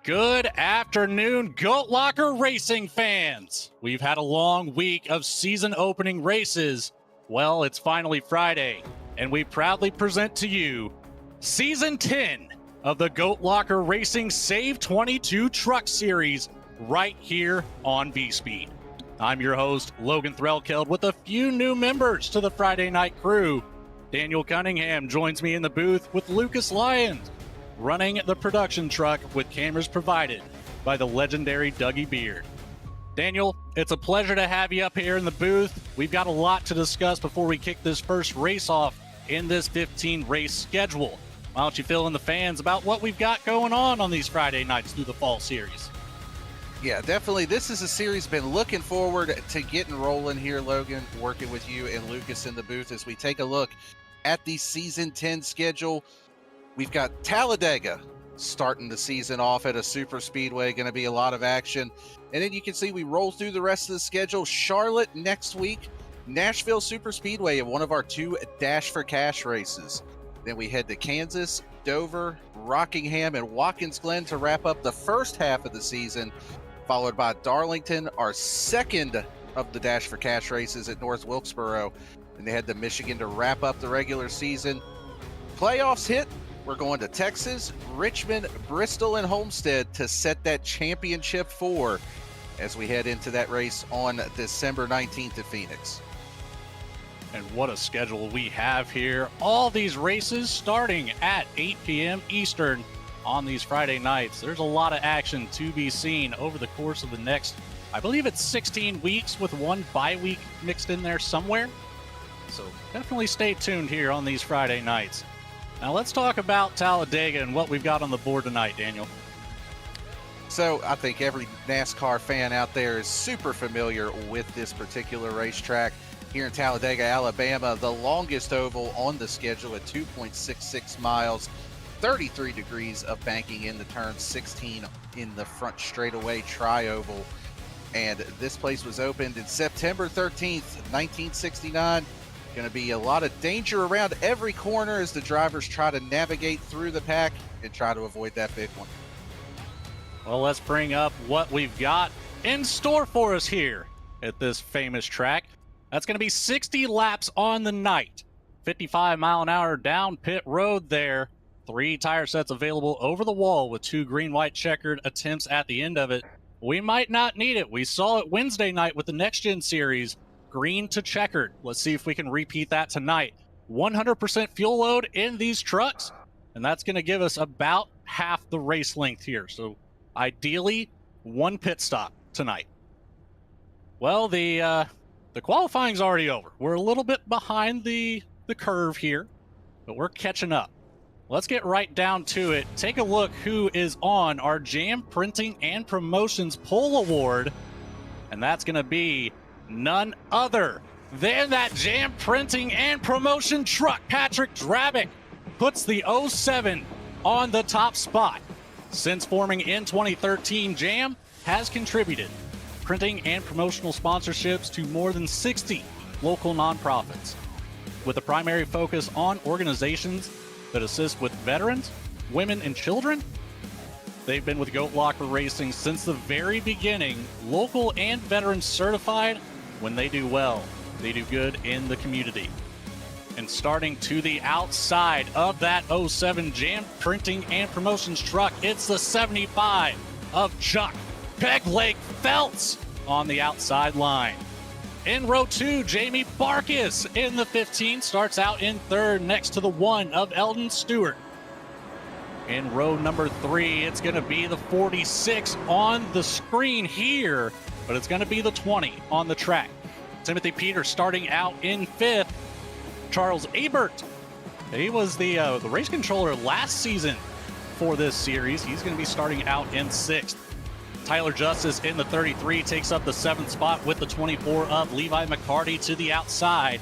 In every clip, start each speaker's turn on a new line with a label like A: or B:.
A: Good afternoon, Goat Locker racing fans. We've had a long week of season opening races. Well, it's finally Friday, and we proudly present to you Season 10 of the Goat Locker Racing SAVE22 Truck Series right here on VSPEED. I'm your host, Logan Threlkeld, with a few new members to the Friday night crew. Daniel Cunningham joins me in the booth with Lucas Lyons, running the production truck with cameras provided by the legendary Dougie Beard. Daniel, it's a pleasure to have you up here in the booth. We've got a lot to discuss before we kick this first race off in this 15-race schedule. Why don't you fill in the fans about what we've got going on these Friday nights through the fall series?
B: Yeah, definitely. This is a series been looking forward to getting rolling here, Logan, working with you and Lucas in the booth as we take a look at the Season 10 schedule. We've got Talladega starting the season off at a super speedway, going to be a lot of action. And then you can see we roll through the rest of the schedule. Charlotte next week, Nashville Super Speedway in one of our two Dash for Cash races. Then we head to Kansas, Dover, Rockingham, and Watkins Glen to wrap up the first half of the season, followed by Darlington, our second of the Dash for Cash races at North Wilkesboro. And they head to Michigan to wrap up the regular season. Playoffs hit. We're going to Texas, Richmond, Bristol, and Homestead to set that championship four as we head into that race on December 19th at Phoenix.
A: And what a schedule we have here. All these races starting at 8 p.m. Eastern on these Friday nights. There's a lot of action to be seen over the course of the next, I believe it's 16 weeks with one bye week mixed in there somewhere. So definitely stay tuned here on these Friday nights. Now let's talk about Talladega and what we've got on the board tonight, Daniel.
B: So I think every NASCAR fan out there is super familiar with this particular racetrack. Here in Talladega, Alabama, the longest oval on the schedule at 2.66 miles, 33 degrees of banking in the turn, 16 in the front straightaway tri-oval. And this place was opened in September 13th, 1969. Going to be a lot of danger around every corner as the drivers try to navigate through the pack and try to avoid that big one.
A: Well, let's bring up what we've got in store for us here at this famous track. That's going to be 60 laps on the night, 55 mile an hour down pit road there. 3 tire sets available over the wall with 2 green-white checkered attempts at the end of it. We might not need it. We saw it Wednesday night with the Next Gen Series. Green to checkered. Let's see if we can repeat that tonight. 100% fuel load in these trucks, and that's going to give us about half the race length here. So ideally, 1 pit stop tonight. Well, the qualifying's already over. We're a little bit behind the curve here, but we're catching up. Let's get right down to it. Take a look who is on our Jam Printing and Promotions Pole Award, and that's going to be none other than that Jam Printing and Promotion truck. Patrick Drabick puts the 07 on the top spot. Since forming in 2013, Jam has contributed printing and promotional sponsorships to more than 60 local nonprofits, with a primary focus on organizations that assist with veterans, women, and children. They've been with Goat Locker Racing since the very beginning, local and veteran certified. When they do well, they do good in the community. And starting to the outside of that 07 Jam Printing and Promotions truck, it's the 75 of Chuck Pegleg Feltz on the outside line. In row 2, Jamie Barkis in the 15 starts out in third next to the 1 of Eldon Stewart. In row number 3, it's going to be the 46 on the screen here, but it's going to be the 20 on the track. Timothy Peters starting out in 5th. Charles Abert, he was the race controller last season for this series. He's going to be starting out in 6th. Tyler Justice in the 33 takes up the 7th spot with the 24 of Levi McCarty to the outside.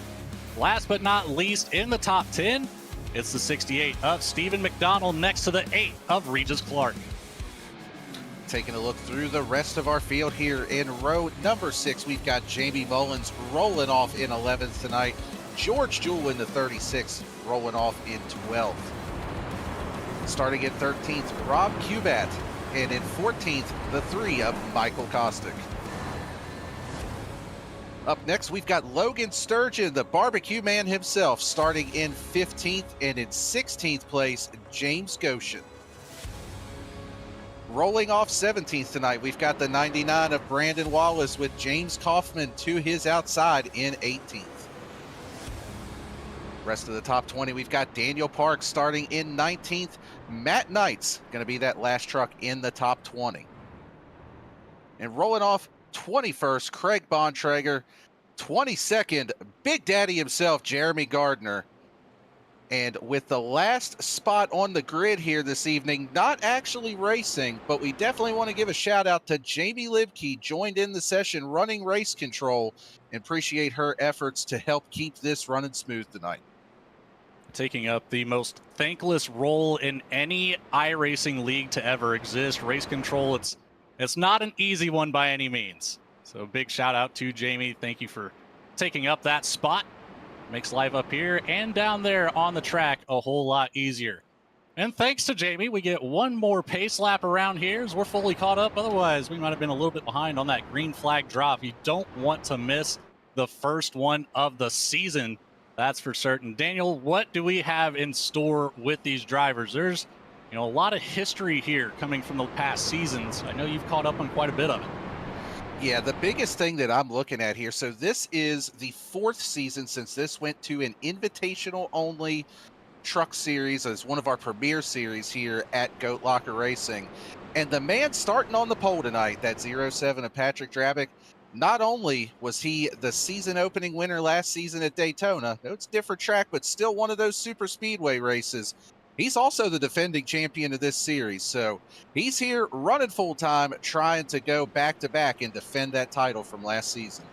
A: Last but not least, in the top 10, it's the 68 of Stephen McDonald next to the 8 of Regis Clark.
B: Taking a look through the rest of our field here in row number 6, we've got Jamie Mullins rolling off in 11th tonight. George Jewell in the 36, rolling off in 12th. Starting at 13th, Rob Cubat and in 14th, the 3 of Michael Kostick. Up next, we've got Logan Sturgeon, the barbecue man himself, starting in 15th, and in 16th place, James Goshen. Rolling off 17th tonight, we've got the 99 of Brandon Wallace with James Kaufman to his outside in 18th. Rest of the top 20, we've got Daniel Parks starting in 19th. Matt Knight's going to be that last truck in the top 20. And rolling off 21st, Craig Bontrager. 22nd, Big Daddy himself, Jeremy Gardner. And with the last spot on the grid here this evening, not actually racing, but we definitely want to give a shout out to Jamie Libke, joined in the session running race control, and appreciate her efforts to help keep this running smooth tonight.
A: Taking up the most thankless role in any iRacing league to ever exist. Race control, it's not an easy one by any means. So big shout out to Jamie. Thank you for taking up that spot. Makes life up here and down there on the track a whole lot easier. And thanks to Jamie, we get one more pace lap around here as we're fully caught up. Otherwise, we might have been a little bit behind on that green flag drop. You don't want to miss the first one of the season. That's for certain. Daniel, what do we have in store with these drivers? There's, a lot of history here coming from the past seasons. I know you've caught up on quite a bit of it.
B: Yeah, the biggest thing that I'm looking at here, so this is the 4th season since this went to an invitational only truck series as one of our premier series here at Goat Locker Racing. And the man starting on the pole tonight, that 07 of Patrick Drabick, not only was he the season opening winner last season at Daytona, no, it's a different track, but still one of those super speedway races. He's also the defending champion of this series. So he's here running full time, trying to go back to back and defend that title from last season.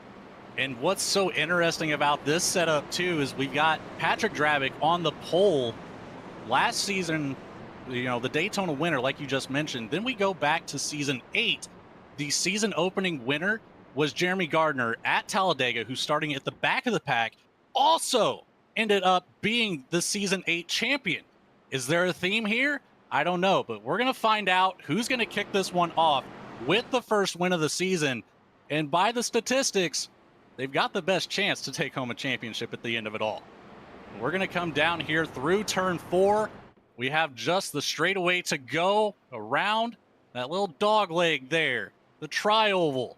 A: And what's so interesting about this setup too is we've got Patrick Drabick on the pole last season, the Daytona winner, like you just mentioned. Then we go back to season 8. The season opening winner was Jeremy Gardner at Talladega, who's starting at the back of the pack, also ended up being the season 8 champion. Is there a theme here? I don't know, but we're going to find out who's going to kick this one off with the first win of the season. And by the statistics, they've got the best chance to take home a championship at the end of it all. We're going to come down here through turn 4. We have just the straightaway to go around that little dog leg there, the tri-oval.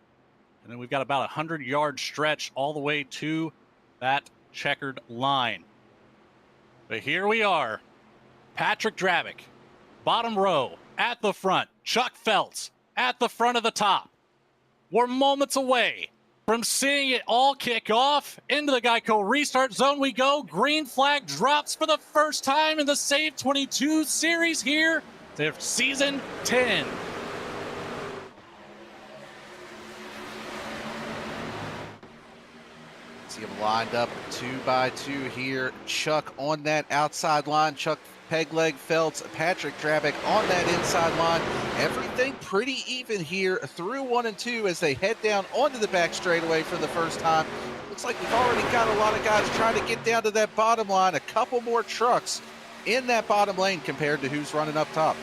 A: And then we've got about 100-yard stretch all the way to that checkered line. But here we are. Patrick Drabick, bottom row, at the front. Chuck Feltz, at the front of the top. We're moments away from seeing it all kick off. Into the Geico restart zone we go. Green flag drops for the first time in the SAVE22 series here to season 10.
B: See him lined up 2 by 2 here. Chuck on that outside line. Chuck Pegleg, Feltz, Patrick Drabick on that inside line. Everything pretty even here through 1 and 2 as they head down onto the back straightaway for the first time. Looks like we've already got a lot of guys trying to get down to that bottom line. A couple more trucks in that bottom lane compared to who's running up top.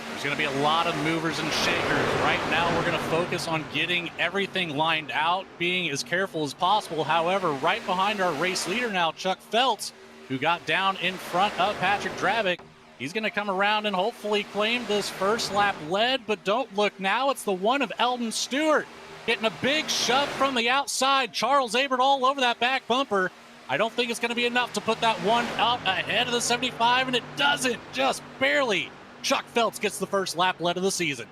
A: There's going to be a lot of movers and shakers. Right now, we're going to focus on getting everything lined out, being as careful as possible. However, right behind our race leader now, Chuck Feltz, who got down in front of Patrick Drabick. He's going to come around and hopefully claim this first lap lead, but don't look now. It's the one of Eldon Stewart getting a big shove from the outside. Charles Abert all over that back bumper. I don't think it's going to be enough to put that one up ahead of the 75, and it doesn't, just barely. Chuck Feltz gets the first lap lead of the season.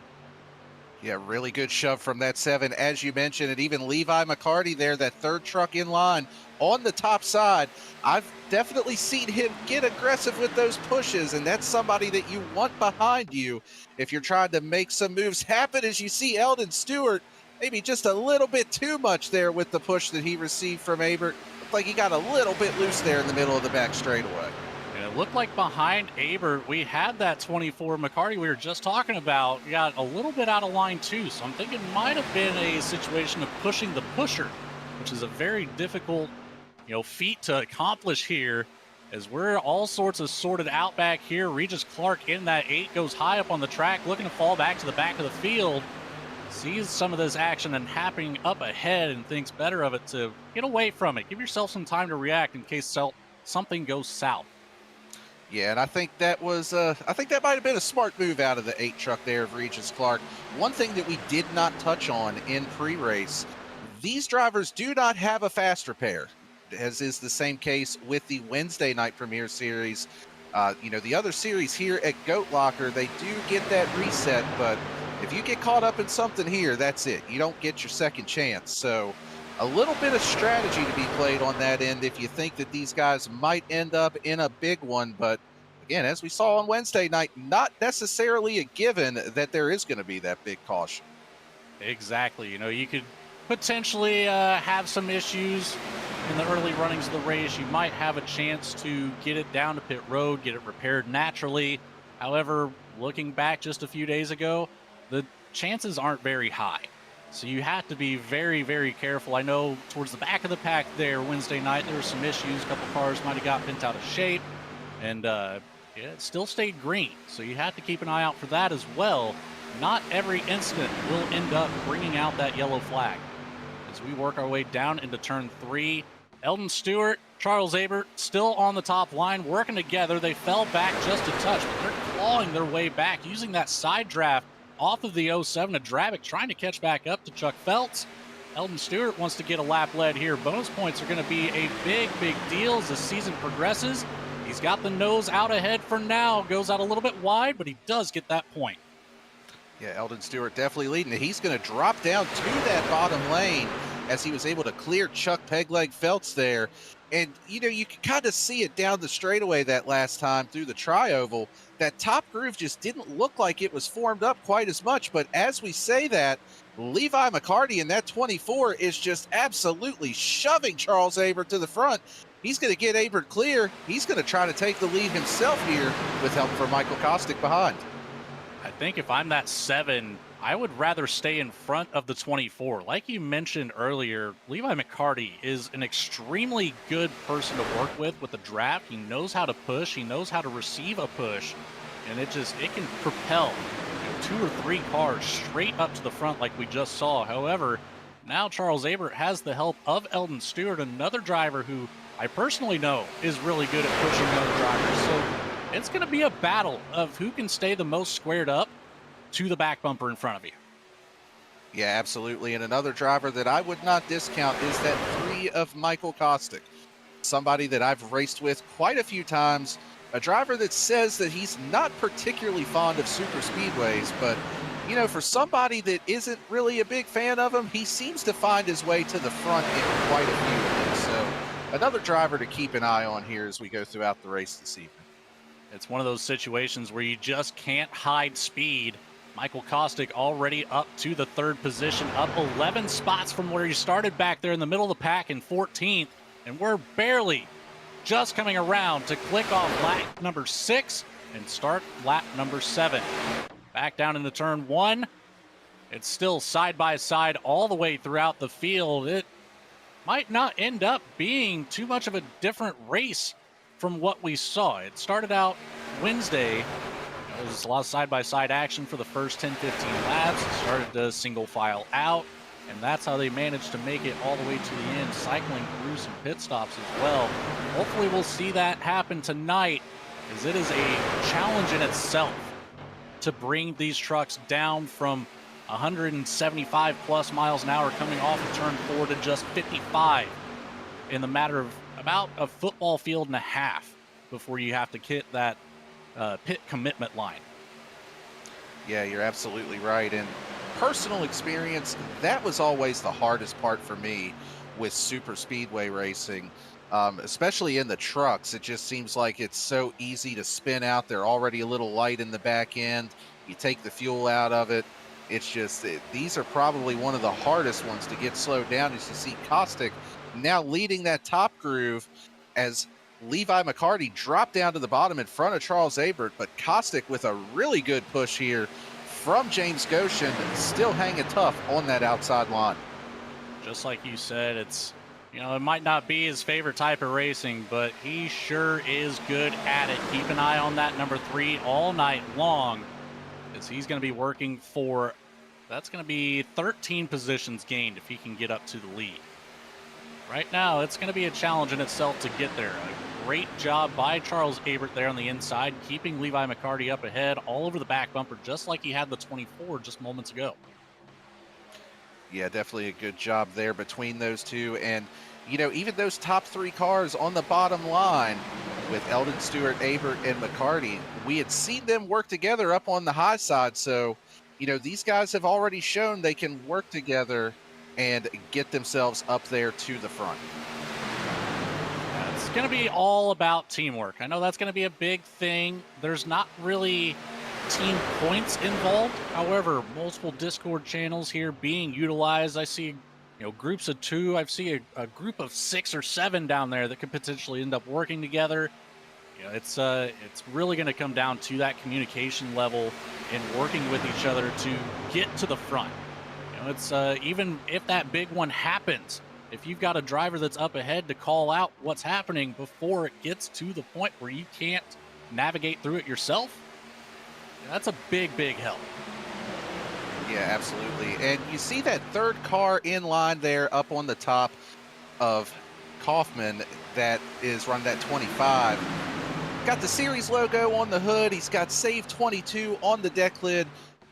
B: Yeah, really good shove from that 7, as you mentioned, and even Levi McCarty there, that third truck in line on the top side. I've definitely seen him get aggressive with those pushes, and that's somebody that you want behind you if you're trying to make some moves happen. As you see Eldon Stewart, maybe just a little bit too much there with the push that he received from Abert. Looked like he got a little bit loose there in the middle of the back straightaway.
A: It looked like behind Abert, we had that 24 McCarty we were just talking about. We got a little bit out of line too, so I'm thinking it might have been a situation of pushing the pusher, which is a very difficult, feat to accomplish here. as we're all sorts of sorted out back here. Regis Clark in that 8 goes high up on the track, looking to fall back to the back of the field. Sees some of this action and happening up ahead and thinks better of it to get away from it. Give yourself some time to react in case something goes south.
B: Yeah, and I think that was, I think that might have been a smart move out of the 8 truck there of Regis Clark. One thing that we did not touch on in pre-race, these drivers do not have a fast repair, as is the same case with the Wednesday night Premier Series. You know, the other series here at Goat Locker, they do get that reset, but if you get caught up in something here, that's it. You don't get your second chance. So a little bit of strategy to be played on that end if you think that these guys might end up in a big one. But again, as we saw on Wednesday night, not necessarily a given that there is going to be that big caution.
A: Exactly. You know, you could potentially have some issues in the early runnings of the race. You might have a chance to get it down to pit road, get it repaired naturally. However, looking back just a few days ago, the chances aren't very high. So you have to be very, very careful. I know towards the back of the pack there Wednesday night, there were some issues. A couple cars might have got bent out of shape, and yeah, it still stayed green. So you have to keep an eye out for that as well. Not every incident will end up bringing out that yellow flag. As we work our way down into turn 3, Eldon Stewart, Charles Abert still on the top line, working together. They fell back just a touch, but they're clawing their way back, using that side draft off of the 07 to Dravic, trying to catch back up to Chuck Feltz. Eldon Stewart wants to get a lap lead here. Bonus points are going to be a big, big deal as the season progresses. He's got the nose out ahead for now. Goes out a little bit wide, but he does get that point.
B: Yeah, Eldon Stewart definitely leading. He's going to drop down to that bottom lane as he was able to clear Chuck Pegleg Feltz there. And, you know, you can kind of see it down the straightaway that last time through the tri-oval. That top groove just didn't look like it was formed up quite as much. But as we say that, Levi McCarty in that 24 is just absolutely shoving Charles Abert to the front. He's going to get Abert clear. He's going to try to take the lead himself here with help from Michael Kostick behind.
A: I think if I'm that 7, I would rather stay in front of the 24. Like you mentioned earlier, Levi McCarty is an extremely good person to work with the draft. He knows how to push. He knows how to receive a push. And it can propel 2 or 3 cars straight up to the front like we just saw. However, now Charles Abert has the help of Eldon Stewart, another driver who I personally know is really good at pushing other drivers. So it's going to be a battle of who can stay the most squared up to the back bumper in front of you.
B: Yeah, absolutely. And another driver that I would not discount is that 3 of Michael Kostick, somebody that I've raced with quite a few times, a driver that says that he's not particularly fond of super speedways, but, you know, for somebody that isn't really a big fan of him, he seems to find his way to the front in quite a few of them. So another driver to keep an eye on here as we go throughout the race this evening.
A: It's one of those situations where you just can't hide speed. Michael Kostick already up to the 3rd position, up 11 spots from where he started back there in the middle of the pack in 14th. And we're barely just coming around to click off lap number 6 and start lap number 7. Back down into turn 1. It's still side by side all the way throughout the field. It might not end up being too much of a different race from what we saw. It started out Wednesday. There was a lot of side-by-side action for the first 10-15 laps. It started to single file out, and that's how they managed to make it all the way to the end, cycling through some pit stops as well. Hopefully we'll see that happen tonight, as it is a challenge in itself to bring these trucks down from 175 plus miles an hour coming off of turn 4 to just 55 in the matter of about a football field and a half before you have to hit that pit commitment line.
B: Yeah, you're absolutely right. And personal experience, that was always the hardest part for me with super speedway racing, especially in the trucks. It just seems like it's so easy to spin out. They're already a little light in the back end. You take the fuel out of it. It's just, these are probably one of the hardest ones to get slowed down. As you see Kostick now leading that top groove as Levi McCarty dropped down to the bottom in front of Charles Abert, but Kostick with a really good push here from James Goshen, still hanging tough on that outside line.
A: Just like you said, it's, You know, it might not be his favorite type of racing, but he sure is good at it. Keep an eye on that number 3 all night long, as he's going to be working for, that's going to be 13 positions gained if he can get up to the lead. Right now, it's going to be a challenge in itself to get there. A great job by Charles Abert there on the inside, keeping Levi McCarty up ahead all over the back bumper, just like he had the 24 just moments ago.
B: Yeah, definitely a good job there between those two. And, you know, even those top 3 cars on the bottom line with Eldon, Stewart, Abert, and McCarty, we had seen them work together up on the high side. So, you know, these guys have already shown they can work together and get themselves up there to the front.
A: It's going to be all about teamwork. I know that's going to be a big thing. There's not really team points involved. However, multiple Discord channels here being utilized. I see, groups of 2. I see a group of 6 or 7 down there that could potentially end up working together. It's really going to come down to that communication level and working with each other to get to the front. It's even if that big one happens, if you've got a driver that's up ahead to call out what's happening before it gets to the point where you can't navigate through it yourself, that's a big, big help.
B: Yeah, absolutely. And you see that third car in line there up on the top of Kaufman that is running that 25. Got the series logo on the hood. He's got SAVE22 on the deck lid.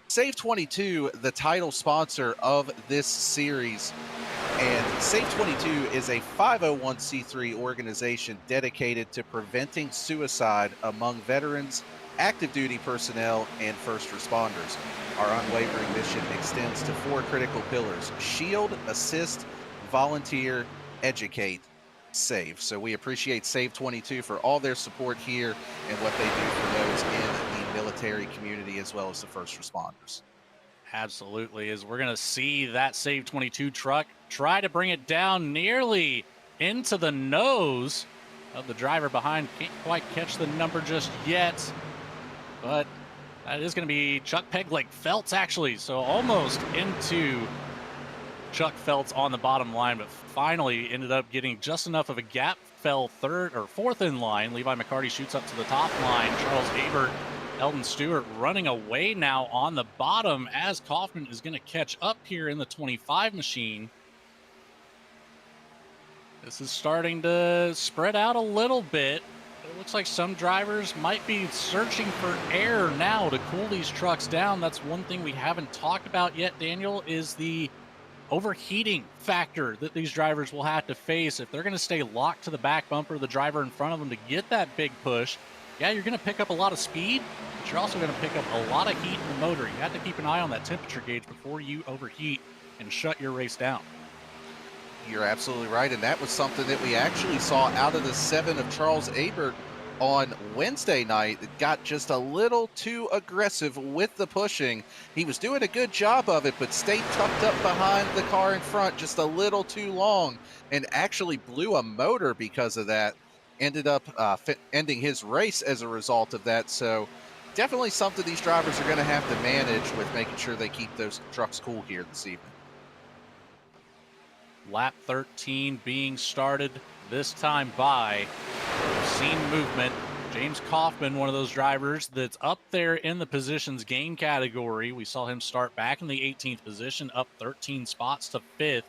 B: SAVE22, the title sponsor of this series. And SAVE22 is a 501c3 organization dedicated to preventing suicide among veterans, active duty personnel, and first responders. Our unwavering mission extends to 4 critical pillars: shield, assist, volunteer, educate, save. So we appreciate SAVE22 for all their support here and what they do for those in the military community as well as the first responders.
A: Absolutely, as we're going to see that SAVE22 truck try to bring it down nearly into the nose of the driver behind. Can't quite catch the number just yet, but that is going to be Chuck Pegleg Feltz, actually. So almost into Chuck Feltz on the bottom line, but finally ended up getting just enough of a gap. Fell 3rd or 4th in line. Levi McCarty shoots up to the top line. Charles Abert, Eldon Stewart running away now on the bottom as Kaufman is going to catch up here in the 25 machine. This is starting to spread out a little bit. It looks like some drivers might be searching for air now to cool these trucks down. That's one thing we haven't talked about yet, Daniel, is the overheating factor that these drivers will have to face if they're going to stay locked to the back bumper of the driver in front of them to get that big push. Yeah, you're going to pick up a lot of speed, but you're also going to pick up a lot of heat in the motor. You have to keep an eye on that temperature gauge before you overheat and shut your race down.
B: You're absolutely right, and that was something that we actually saw out of the 7 of Charles Abert on Wednesday night. It got just a little too aggressive with the pushing. He was doing a good job of it, but stayed tucked up behind the car in front just a little too long and actually blew a motor because of that. Ended up ending his race as a result of that. So definitely something these drivers are going to have to manage with making sure they keep those trucks cool here this evening.
A: Lap 13 being started this time by, we've seen movement. James Kaufman, one of those drivers that's up there in the positions gain category. We saw him start back in the 18th position, up 13 spots to 5th.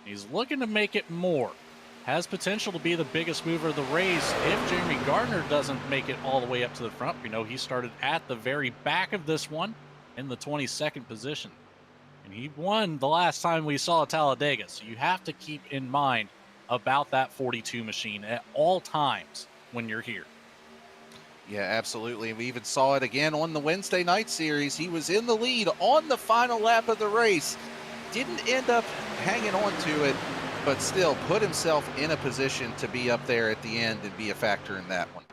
A: He's looking to make it more. Has potential to be the biggest mover of the race if Jeremy Gardner doesn't make it all the way up to the front. We know he started at the very back of this one in the 22nd position. And he won the last time we saw Talladega. So you have to keep in mind about that 42 machine at all times when you're here.
B: Yeah, absolutely. We even saw it again on the Wednesday night series. He was in the lead on the final lap of the race. Didn't end up hanging on to it, but still put himself in a position to be up there at the end and be a factor in that one.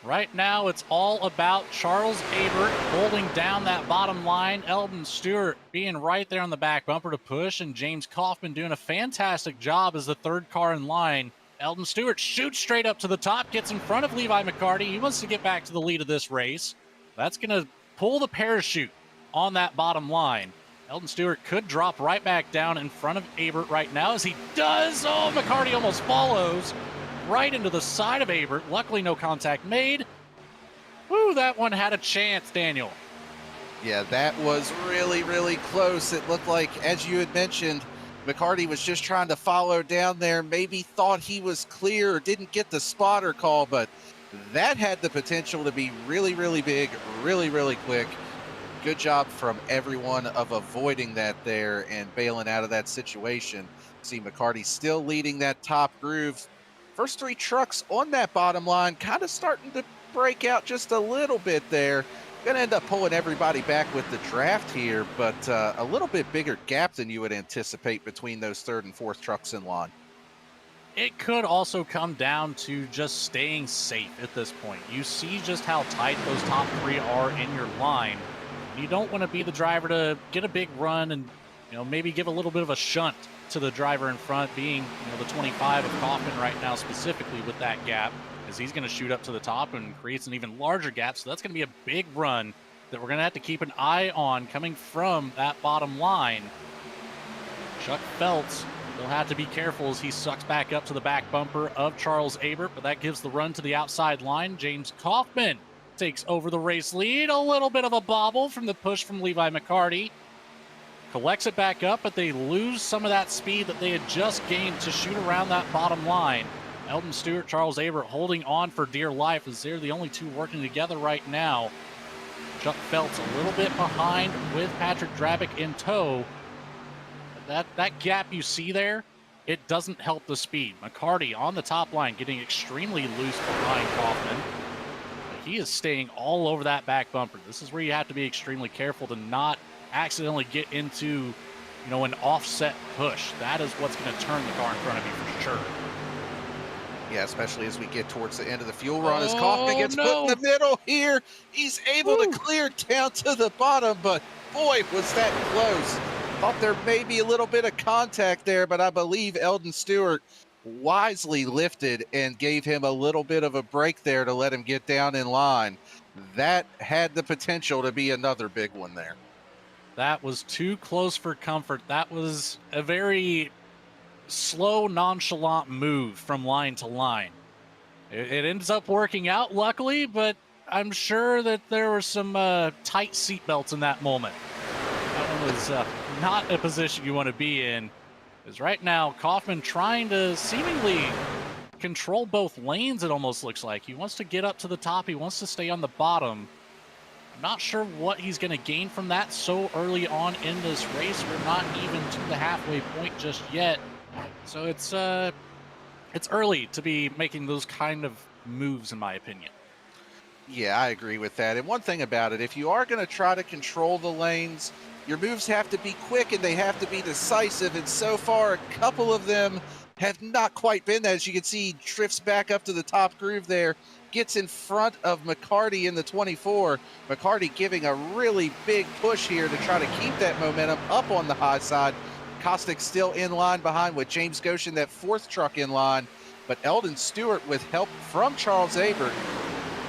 A: Right now, it's all about Charles Abert holding down that bottom line. Eldon Stewart being right there on the back bumper to push, and James Kaufman doing a fantastic job as the 3rd car in line. Eldon Stewart shoots straight up to the top, gets in front of Levi McCarty. He wants to get back to the lead of this race. That's going to pull the parachute on that bottom line. Eldon Stewart could drop right back down in front of Abert right now as he does. Oh, McCarty almost follows right into the side of Abert. Luckily, no contact made. Woo, that one had a chance, Daniel.
B: Yeah, that was really, really close. It looked like, as you had mentioned, McCarty was just trying to follow down there, maybe thought he was clear or didn't get the spotter call, but that had the potential to be really, really big, really, really quick. Good job from everyone of avoiding that there and bailing out of that situation. See McCarty still leading that top groove. First three trucks on that bottom line kind of starting to break out just a little bit there. Going to end up pulling everybody back with the draft here, but a little bit bigger gap than you would anticipate between those third and fourth trucks in line.
A: It could also come down to just staying safe at this point. You see just how tight those top three are in your line. You don't want to be the driver to get a big run and, maybe give a little bit of a shunt to the driver in front, being, the 25 of Kaufman right now specifically with that gap, as he's going to shoot up to the top and creates an even larger gap. So that's going to be a big run that we're going to have to keep an eye on coming from that bottom line. Chuck Feltz will have to be careful as he sucks back up to the back bumper of Charles Abert, but that gives the run to the outside line. James Kaufman takes over the race lead. A little bit of a bobble from the push from Levi McCarty. Collects it back up, but they lose some of that speed that they had just gained to shoot around that bottom line. Eldon Stewart, Charles Abert holding on for dear life as they're the only two working together right now. Chuck Feltz a little bit behind with Patrick Drabick in tow. That gap you see there, it doesn't help the speed. McCarty on the top line getting extremely loose behind Kaufman. He is staying all over that back bumper. This is where you have to be extremely careful to not accidentally get into, an offset push. That is what's going to turn the car in front of you for sure.
B: Yeah, especially as we get towards the end of the fuel run. As Kaufman gets put in the middle here, he's able to clear down to the bottom, but boy, was that close. Thought there may be a little bit of contact there, but I believe Eldon Stewart wisely lifted and gave him a little bit of a break there to let him get down in line. That had the potential to be another big one there.
A: That was too close for comfort. That was a very slow, nonchalant move from line to line. It ends up working out, luckily, but I'm sure that there were some tight seatbelts in that moment. That one was not a position you want to be in. Because right now, Kaufman trying to seemingly control both lanes, it almost looks like. He wants to get up to the top. He wants to stay on the bottom. I'm not sure what he's going to gain from that so early on in this race. We're not even to the halfway point just yet. So it's early to be making those kind of moves, in my opinion.
B: Yeah, I agree with that. And one thing about it, if you are going to try to control the lanes, your moves have to be quick and they have to be decisive. And so far, a couple of them have not quite been that. As you can see, he drifts back up to the top groove there, gets in front of McCarty in the 24. McCarty giving a really big push here to try to keep that momentum up on the high side. Kostick still in line behind with James Goshen, that fourth truck in line. But Eldon Stewart, with help from Charles Abert,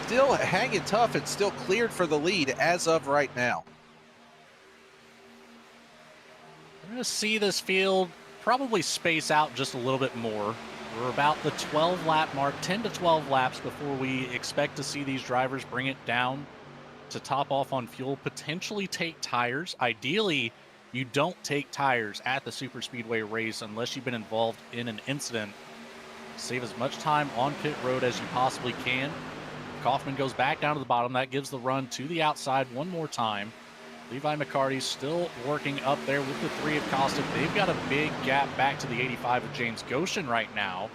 B: still hanging tough and still cleared for the lead as of right now.
A: We're going to see this field probably space out just a little bit more. We're about the 12 lap mark, 10 to 12 laps before we expect to see these drivers bring it down to top off on fuel, potentially take tires. Ideally, you don't take tires at the super speedway race unless you've been involved in an incident. Save as much time on pit road as you possibly can. Kaufman goes back down to the bottom. That gives the run to the outside one more time. Levi McCarty still working up there with the 3 of Kostick. They've got a big gap back to the 85 of James Goshen right now.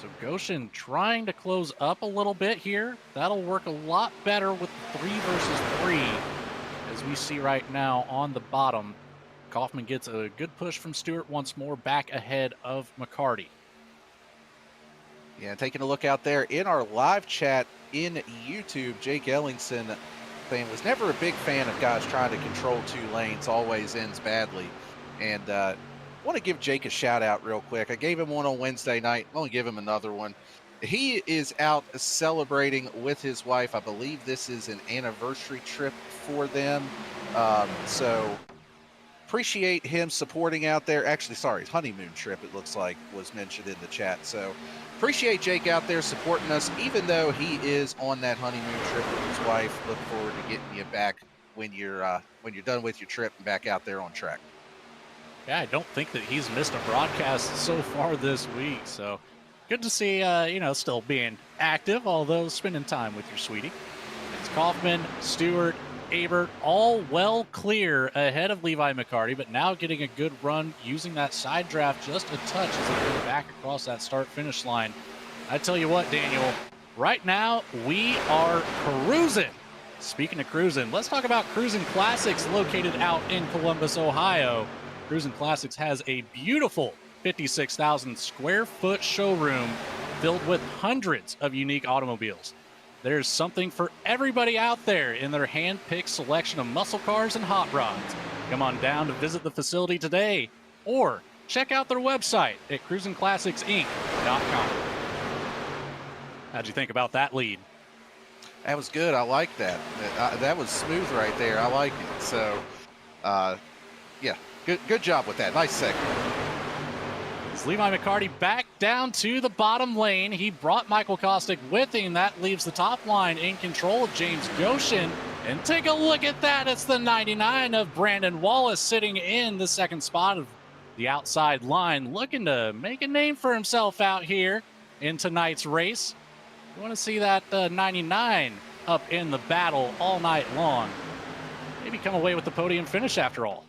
A: So Goshen trying to close up a little bit here. That'll work a lot better with 3 versus 3, as we see right now on the bottom. Kaufman gets a good push from Stewart once more, back ahead of McCarty.
B: Yeah, taking a look out there in our live chat in YouTube, Jake Ellingson saying was never a big fan of guys trying to control 2 lanes, always ends badly. And want to give Jake a shout out real quick. I gave him one on Wednesday night. I'm going to give him another one. He is out celebrating with his wife. I believe this is an anniversary trip for them. So appreciate him supporting out there. Actually, sorry, honeymoon trip, it looks like, was mentioned in the chat. So appreciate Jake out there supporting us, even though he is on that honeymoon trip with his wife. Look forward to getting you back when you're done with your trip and back out there on track.
A: Yeah, I don't think that he's missed a broadcast so far this week. So good to see, still being active, although spending time with your sweetie. It's Kaufman, Stewart, Abert, all well clear ahead of Levi McCarty, but now getting a good run using that side draft just a touch as they go back across that start-finish line. I tell you what, Daniel, right now we are cruising. Speaking of cruising, let's talk about Cruising Classics located out in Columbus, Ohio. Cruising Classics has a beautiful 56,000 square foot showroom filled with hundreds of unique automobiles. There's something for everybody out there in their hand-picked selection of muscle cars and hot rods. Come on down to visit the facility today or check out their website at cruisingclassicsinc.com. How'd you think about that lead?
B: That was good. I like that. That was smooth right there. I like it. So, yeah, good job with that. Nice segment.
A: As Levi McCarty back down to the bottom lane, he brought Michael Kostick with him. That leaves the top line in control of James Goshen. And take a look at that. It's the 99 of Brandon Wallace sitting in the second spot of the outside line, looking to make a name for himself out here in tonight's race. You want to see that 99 up in the battle all night long. Maybe come away with the podium finish after all.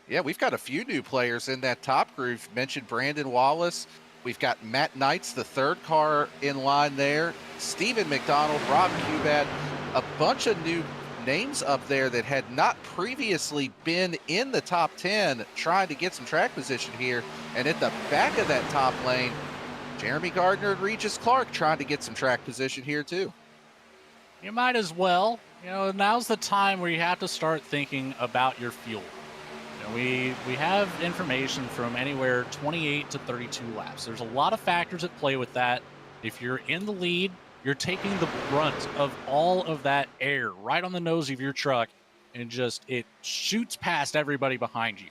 B: Yeah, we've got a few new players in that top group. Mentioned Brandon Wallace. We've got Matt Knights, the third car in line there. Stephen McDonald, Rob Cubat, a bunch of new names up there that had not previously been in the top 10 trying to get some track position here. And at the back of that top lane, Jeremy Gardner and Regis Clark trying to get some track position here too.
A: You might as well. Now's the time where you have to start thinking about your fuel. We have information from anywhere 28 to 32 laps. There's a lot of factors at play with that. If you're in the lead, you're taking the brunt of all of that air right on the nose of your truck, and it shoots past everybody behind you.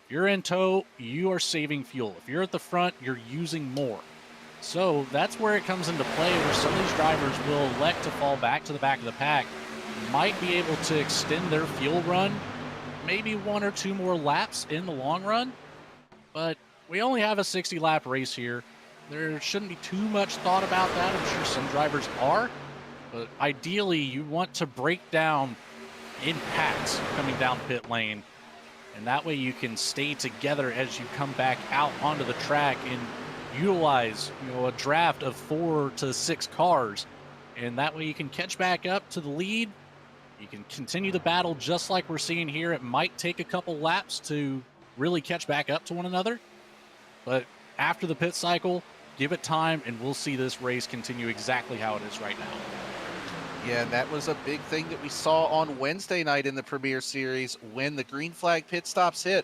A: If you're in tow, you are saving fuel. If you're at the front, you're using more. So that's where it comes into play, where some of these drivers will elect to fall back to the back of the pack, might be able to extend their fuel run maybe one or two more laps in the long run, but we only have a 60-lap race here. There shouldn't be too much thought about that. I'm sure some drivers are, but ideally you want to break down in packs coming down pit lane, and that way you can stay together as you come back out onto the track and utilize a draft of 4 to 6 cars, and that way you can catch back up to the lead. You can continue the battle just like we're seeing here. It might take a couple laps to really catch back up to one another, but after the pit cycle, give it time, and we'll see this race continue exactly how it is right now.
B: Yeah, and that was a big thing that we saw on Wednesday night in the Premier Series when the green flag pit stops hit.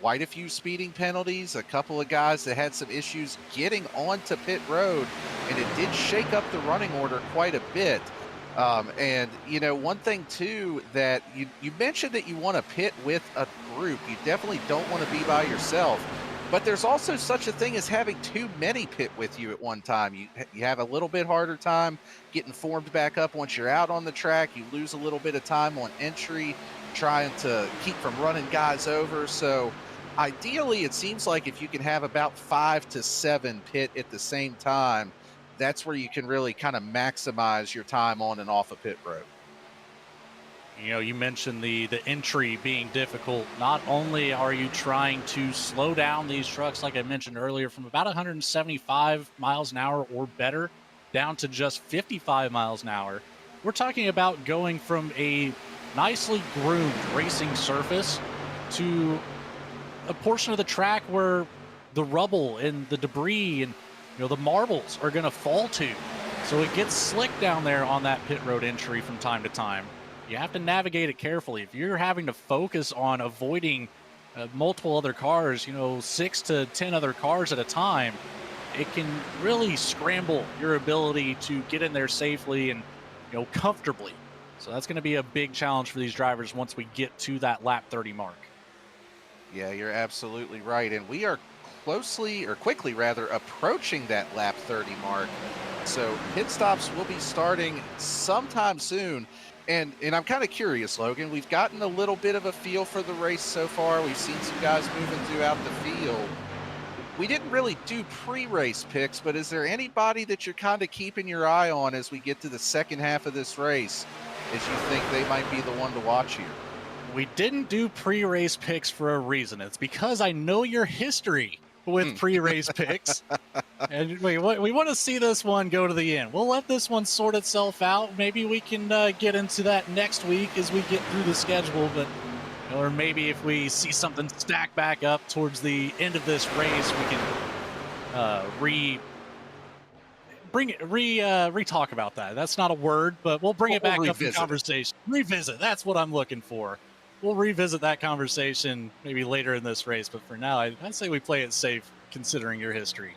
B: Quite a few speeding penalties, a couple of guys that had some issues getting onto pit road, and it did shake up the running order quite a bit. And, one thing, too, that you mentioned that you want to pit with a group. You definitely don't want to be by yourself. But there's also such a thing as having too many pit with you at one time. You have a little bit harder time getting formed back up once you're out on the track. You lose a little bit of time on entry trying to keep from running guys over. So ideally, it seems like if you can have about 5 to 7 pit at the same time, that's where you can really kind of maximize your time on and off a pit road.
A: You mentioned the entry being difficult. Not only are you trying to slow down these trucks, like I mentioned earlier, from about 175 miles an hour or better down to just 55 miles an hour, we're talking about going from a nicely groomed racing surface to a portion of the track where the rubble and the debris and the marbles are going to fall to. So it gets slick down there on that pit road entry from time to time. You have to navigate it carefully. If you're having to focus on avoiding multiple other cars, 6 to 10 other cars at a time, it can really scramble your ability to get in there safely and comfortably. So that's going to be a big challenge for these drivers once we get to that lap 30 mark.
B: Yeah, you're absolutely right. And we are quickly rather, approaching that lap 30 mark. So pit stops will be starting sometime soon. And I'm kind of curious, Logan. We've gotten a little bit of a feel for the race so far. We've seen some guys moving throughout the field. We didn't really do pre-race picks, but is there anybody that you're kind of keeping your eye on as we get to the second half of this race, as you think they might be the one to watch here?
A: We didn't do pre-race picks for a reason. It's because I know your history with pre-race picks. And we want to see this one go to the end. We'll let this one sort itself out. Maybe we can get into that next week as we get through the schedule. But or maybe if we see something stack back up towards the end of this race, we can re-talk about that. That's not a word, but we'll bring it back up in conversation. Revisit. That's what I'm looking for. We'll revisit that conversation maybe later in this race. But for now, I'd say we play it safe considering your history.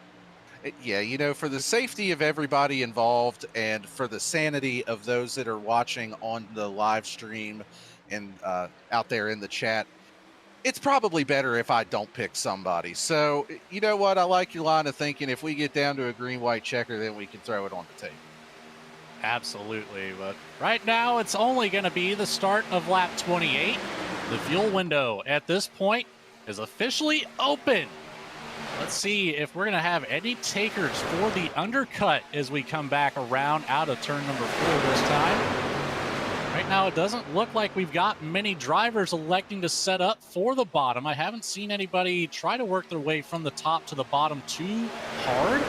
B: Yeah, you know, for the safety of everybody involved and for the sanity of those that are watching on the live stream and out there in the chat, it's probably better if I don't pick somebody. So, you know what? I like your line of thinking. If we get down to a green-white checker, then we can throw it on the table.
A: Absolutely. But right now, it's only going to be the start of lap 28. The fuel window at this point is officially open. Let's see if we're going to have any takers for the undercut as we come back around out of turn number 4 this time. Right now, it doesn't look like we've got many drivers electing to set up for the bottom. I haven't seen anybody try to work their way from the top to the bottom too hard.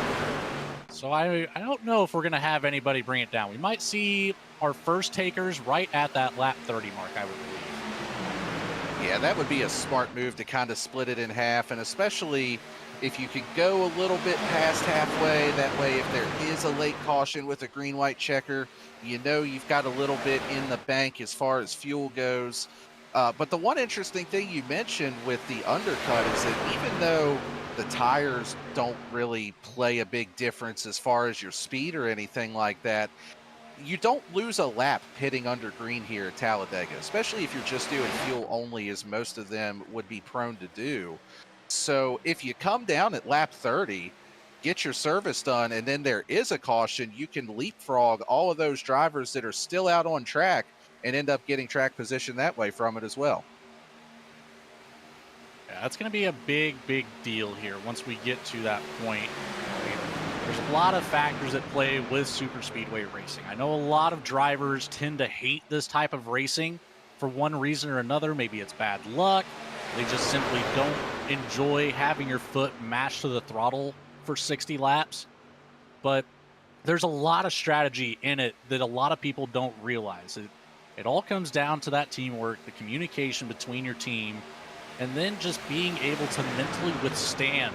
A: So I don't know if we're going to have anybody bring it down. We might see our first takers right at that lap 30 mark, I would believe.
B: Yeah, that would be a smart move to kind of split it in half, and especially if you could go a little bit past halfway. That way, if there is a late caution with a green-white checker, you know you've got a little bit in the bank as far as fuel goes. But the one interesting thing you mentioned with the undercut is that even though the tires don't really play a big difference as far as your speed or anything like that, you don't lose a lap pitting under green here at Talladega, especially if you're just doing fuel only, as most of them would be prone to do. So if you come down at lap 30, get your service done, and then there is a caution, you can leapfrog all of those drivers that are still out on track and end up getting track position that way from it as well.
A: Yeah, that's going to be a big deal here once we get to that point. There's a lot of factors at play with super speedway racing. I know a lot of drivers tend to hate this type of racing for one reason or another. Maybe it's bad luck. They just simply don't enjoy having your foot mashed to the throttle for 60 laps. But there's a lot of strategy in it that a lot of people don't realize. It all comes down to that teamwork, the communication between your team, and then just being able to mentally withstand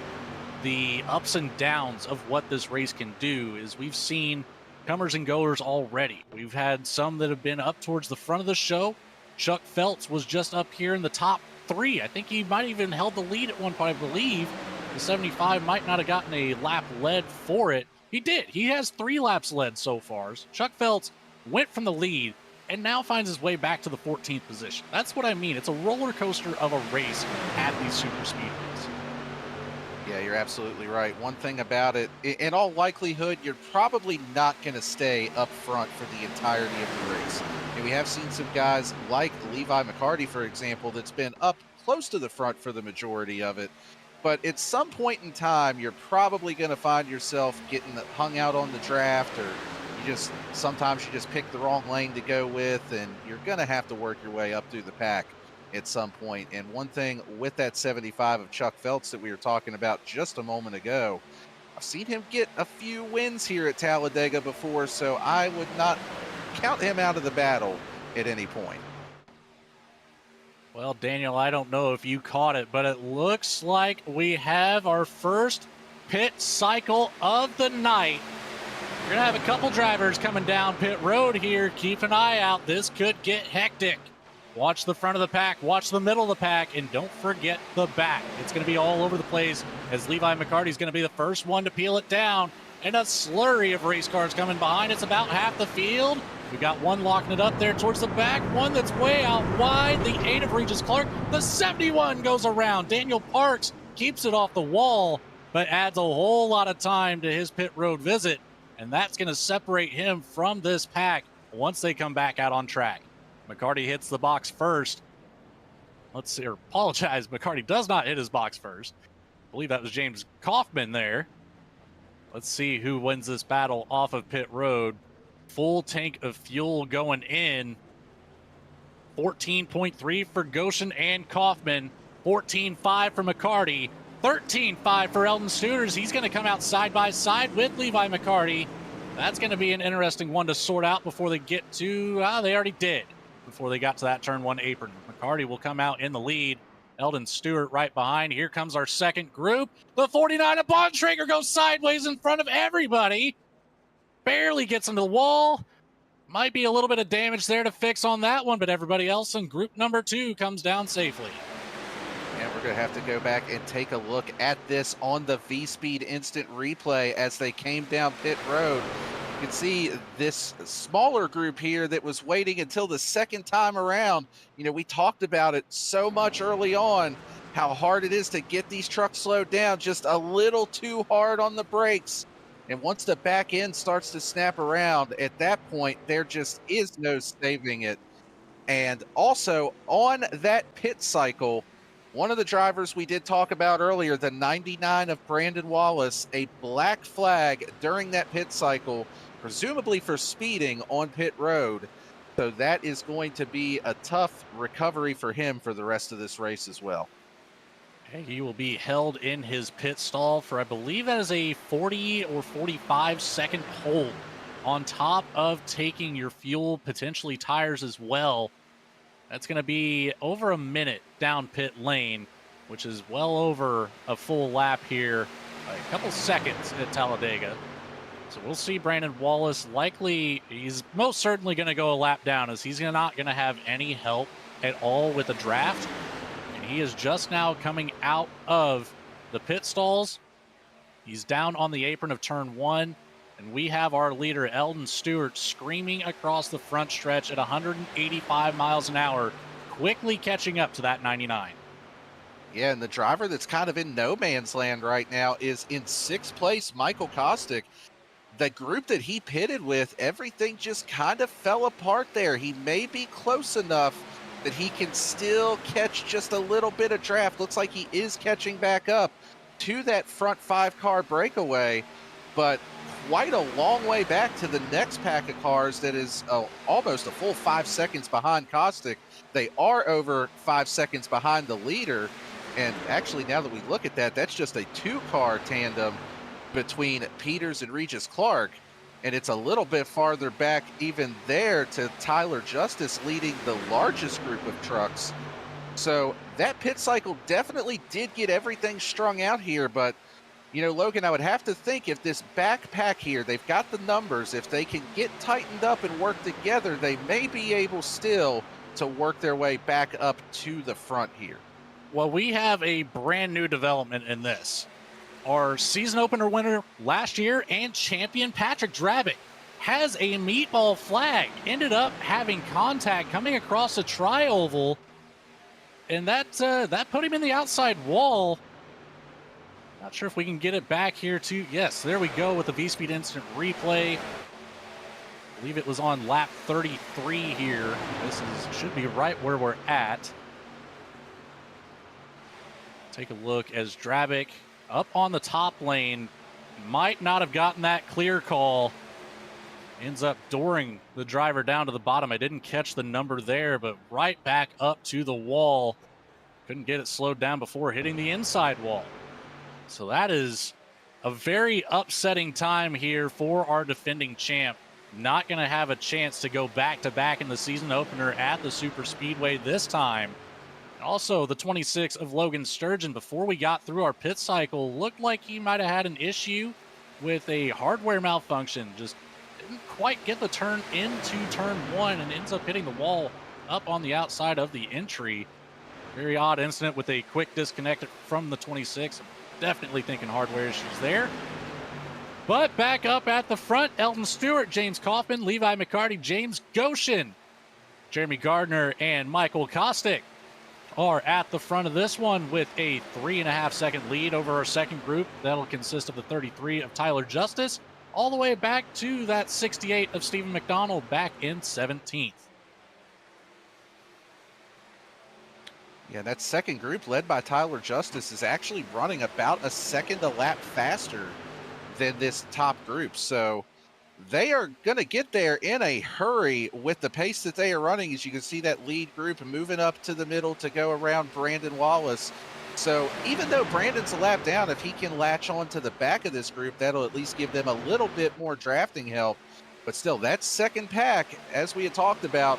A: the ups and downs of what this race can do. Is we've seen comers and goers already. We've had some that have been up towards the front of the show. Chuck Phelps was just up here in the top 3. I think he might even held the lead at one point, I believe. The 75 might not have gotten a lap led for it. He did. He has 3 laps led so far. Chuck Phelps went from the lead and now finds his way back to the 14th position. That's what I mean. It's a roller coaster of a race at these super speedways.
B: Yeah, you're absolutely right. One thing about it, in all likelihood, you're probably not going to stay up front for the entirety of the race. And we have seen some guys like Levi McCarty, for example, that's been up close to the front for the majority of it. But at some point in time, you're probably going to find yourself getting hung out on the draft, or sometimes you just pick the wrong lane to go with, and you're going to have to work your way up through the pack at some point. And one thing with that 75 of Chuck Phelps that we were talking about just a moment ago, I've seen him get a few wins here at Talladega before, so I would not count him out of the battle at any point.
A: Well, Daniel, I don't know if you caught it, but it looks like we have our first pit cycle of the night. We're going to have a couple drivers coming down pit road here. Keep an eye out. This could get hectic. Watch the front of the pack, watch the middle of the pack, and don't forget the back. It's going to be all over the place as Levi McCarty is going to be the first one to peel it down. And a slurry of race cars coming behind. It's about half the field. We got one locking it up there towards the back, one that's way out wide. The 8 of Regis Clark. The 71 goes around. Daniel Parks keeps it off the wall, but adds a whole lot of time to his pit road visit, and that's going to separate him from this pack once they come back out on track. McCarty hits the box first. Let's see, or apologize, McCarty does not hit his box first. I believe that was James Kaufman there. Let's see who wins this battle off of pit road. Full tank of fuel going in. 14.3 for Goshen and Kaufman. 14.5 for McCarty. 13.5 for Eldon Stewart. He's going to come out side by side with Levi McCarty. That's going to be an interesting one to sort out before they get to, they already did before they got to that turn 1 apron. McCarty will come out in the lead. Eldon Stewart right behind. Here comes our second group. The 49 of Bontrager goes sideways in front of everybody. Barely gets into the wall. Might be a little bit of damage there to fix on that one, but everybody else in group number 2 comes down safely.
B: And we're going to have to go back and take a look at this on the VSPEED instant replay as they came down pit road. You can see this smaller group here that was waiting until the second time around. You know, we talked about it so much early on, how hard it is to get these trucks slowed down, just a little too hard on the brakes. And once the back end starts to snap around, at that point, there just is no saving it. And also on that pit cycle, one of the drivers we did talk about earlier, the 99 of Brandon Wallace, a black flag during that pit cycle, presumably for speeding on pit road. So that is going to be a tough recovery for him for the rest of this race as well.
A: He will be held in his pit stall for, I believe that is a 40 or 45 second hold, on top of taking your fuel, potentially tires as well. That's going to be over a minute down pit lane, which is well over a full lap here, a couple seconds at Talladega. So we'll see Brandon Wallace. Likely, he's most certainly going to go a lap down, as he's not going to have any help at all with the draft. And he is just now coming out of the pit stalls. He's down on the apron of turn 1. And we have our leader, Eldon Stewart, screaming across the front stretch at 185 miles an hour, quickly catching up to that 99.
B: Yeah, and the driver that's kind of in no man's land right now is in 6th place, Michael Kostick. The group that he pitted with, everything just kind of fell apart there. He may be close enough that he can still catch just a little bit of draft. Looks like he is catching back up to that front 5-car breakaway, but quite a long way back to the next pack of cars that is almost a full 5 seconds behind Kostick. They are over 5 seconds behind the leader. And actually, now that we look at that, that's just a 2-car tandem between Peters and Regis Clark. And it's a little bit farther back even there to Tyler Justice leading the largest group of trucks. So that pit cycle definitely did get everything strung out here, but you know, Logan, I would have to think if this backpack here, they've got the numbers, if they can get tightened up and work together, they may be able still to work their way back up to the front here.
A: Well, we have a brand new development in this. Our season opener winner last year and champion Patrick Drabick has a meatball flag, ended up having contact coming across the tri-oval, and that put him in the outside wall. Not sure if we can get it back here too. Yes, there we go with the VSPEED instant replay. I believe it was on lap 33 here. Should be right where we're at. Take a look as Drabick up on the top lane. Might not have gotten that clear call. Ends up dooring the driver down to the bottom. I didn't catch the number there, but right back up to the wall. Couldn't get it slowed down before hitting the inside wall. So that is a very upsetting time here for our defending champ. Not going to have a chance to go back-to-back in the season opener at the Super Speedway this time. And also, the 26 of Logan Sturgeon, before we got through our pit cycle, looked like he might have had an issue with a hardware malfunction. Just didn't quite get the turn into turn 1 and ends up hitting the wall up on the outside of the entry. Very odd incident with a quick disconnect from the 26. Definitely thinking hardware issues there. But back up at the front, Elton Stewart, James Kaufman, Levi McCarty, James Goshen, Jeremy Gardner, and Michael Kostick are at the front of this one with a 3.5-second lead over our second group. That'll consist of the 33 of Tyler Justice, all the way back to that 68 of Stephen McDonald back in 17th.
B: Yeah, that second group led by Tyler Justice is actually running about a second a lap faster than this top group. So they are going to get there in a hurry with the pace that they are running. As you can see, that lead group moving up to the middle to go around Brandon Wallace. So even though Brandon's a lap down, if he can latch on to the back of this group, that'll at least give them a little bit more drafting help. But still, that second pack, as we had talked about,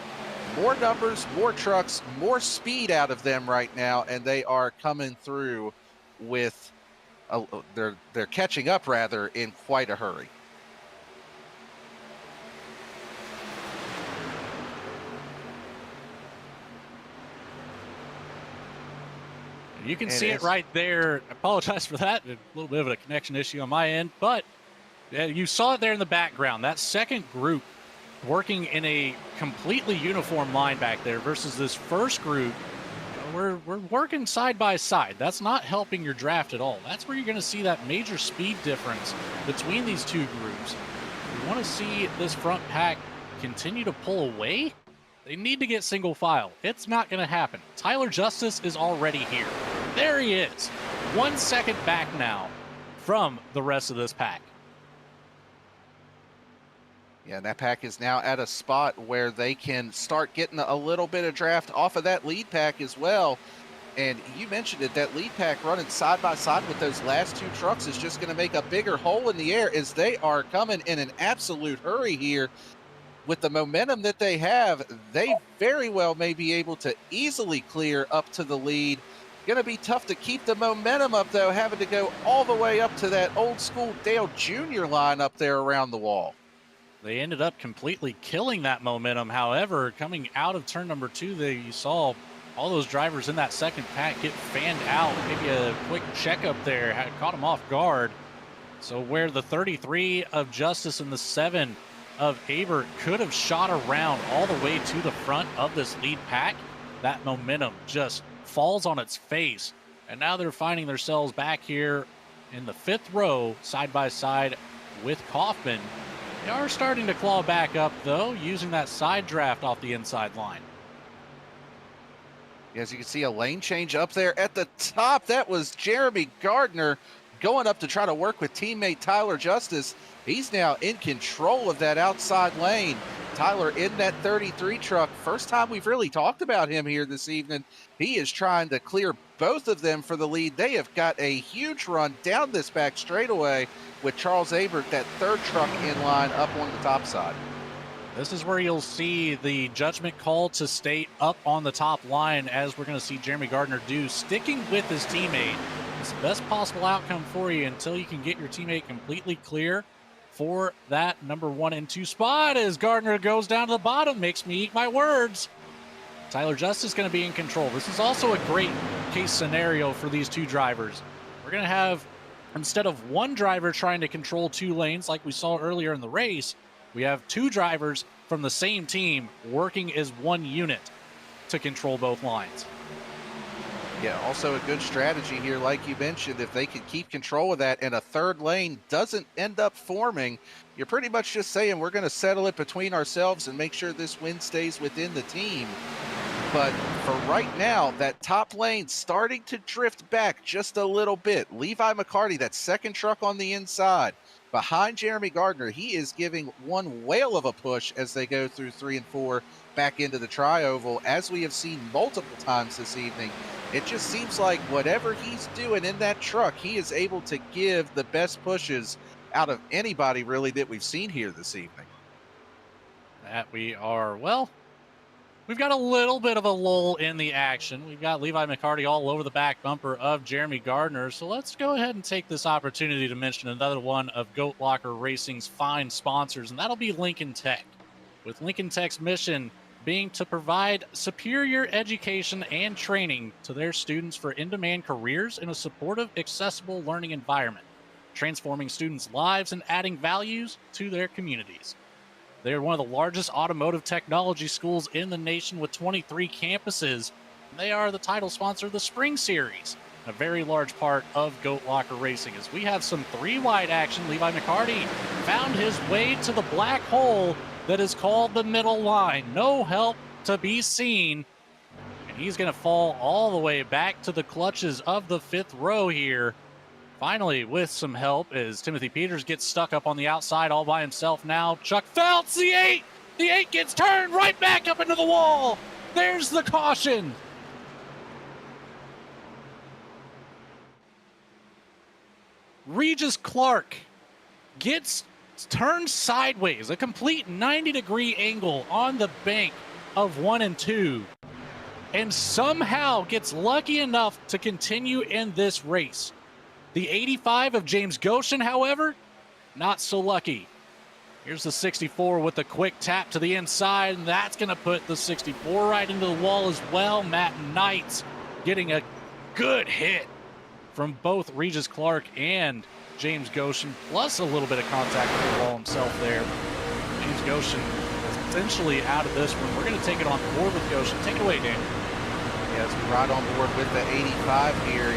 B: more numbers, more trucks, more speed out of them right now, and they are coming through with they're catching up rather in quite a hurry.
A: You can see it right there. I apologize for that. A little bit of a connection issue on my end, but you saw it there in the background. That second group working in a completely uniform line back there versus this first group. We're working side by side. That's not helping your draft at all. That's where you're going to see that major speed difference between these two groups. If you want to see this front pack continue to pull away, they need to get single file. It's not going to happen. Tyler Justice is already here. There he is. 1 second back now from the rest of this pack.
B: Yeah, and that pack is now at a spot where they can start getting a little bit of draft off of that lead pack as well. And you mentioned it, that lead pack running side by side with those last two trucks is just going to make a bigger hole in the air as they are coming in an absolute hurry here. With the momentum that they have, they very well may be able to easily clear up to the lead. Going to be tough to keep the momentum up, though, having to go all the way up to that old school Dale Jr. line up there around the wall.
A: They ended up completely killing that momentum. However, coming out of turn number 2, you saw all those drivers in that second pack get fanned out. Maybe a quick checkup there had caught them off guard. So where the 33 of Justice and the 7 of Aber could have shot around all the way to the front of this lead pack, that momentum just falls on its face. And now they're finding themselves back here in the 5th row, side by side with Kaufman. They are starting to claw back up, though, using that side draft off the inside line.
B: As you can see, a lane change up there at the top. That was Jeremy Gardner going up to try to work with teammate Tyler Justice. He's now in control of that outside lane. Tyler in that 33 truck. First time we've really talked about him here this evening. He is trying to clear both of them for the lead. They have got a huge run down this back straightaway with Charles Abert, that third truck in line up on the top side.
A: This is where you'll see the judgment call to stay up on the top line, as we're going to see Jeremy Gardner do, sticking with his teammate. It's the best possible outcome for you until you can get your teammate completely clear for that number 1 and 2 spot. As Gardner goes down to the bottom, makes me eat my words. Tyler Justice is going to be in control. This is also a great case scenario for these two drivers. We're going to have, instead of one driver trying to control 2 lanes like we saw earlier in the race, we have 2 drivers from the same team working as one unit to control both lines.
B: Yeah, also a good strategy here, like you mentioned. If they can keep control of that and a third lane doesn't end up forming, you're pretty much just saying we're going to settle it between ourselves and make sure this win stays within the team. But for right now, that top lane starting to drift back just a little bit. Levi McCarty, that second truck on the inside, behind Jeremy Gardner, he is giving one whale of a push as they go through 3 and 4 back into the tri-oval, as we have seen multiple times this evening. It just seems like whatever he's doing in that truck, he is able to give the best pushes out of anybody really that we've seen here this evening.
A: That we are, well, we've got a little bit of a lull in the action. We've got Levi McCarty all over the back bumper of Jeremy Gardner. So let's go ahead and take this opportunity to mention another one of Goat Locker Racing's fine sponsors, and that'll be Lincoln Tech. With Lincoln Tech's mission being to provide superior education and training to their students for in-demand careers in a supportive, accessible learning environment. transforming students' lives and adding values to their communities. They are one of the largest automotive technology schools in the nation with 23 campuses. They are the title sponsor of the Spring Series, a very large part of Goat Locker Racing. As we have some three-wide action, Levi McCarty found his way to the black hole that is called the middle line. No help to be seen. And he's going to fall all the way back to the clutches of the fifth row here. Finally, with some help, as Timothy Peters gets stuck up on the outside all by himself now. Chuck Feltz, the 8! The 8 gets turned right back up into the wall. There's the caution. Regis Clark gets turned sideways, a complete 90-degree angle on the bank of 1 and 2, and somehow gets lucky enough to continue in this race. The 85 of James Goshen, however, not so lucky. Here's the 64 with a quick tap to the inside, and that's going to put the 64 right into the wall as well. Matt Knight getting a good hit from both Regis Clark and James Goshen, plus a little bit of contact with the wall himself there. James Goshen is potentially out of this one. We're going to take it on board with Goshen. Take it away, Dan.
B: Yes, right on board with the 85 here.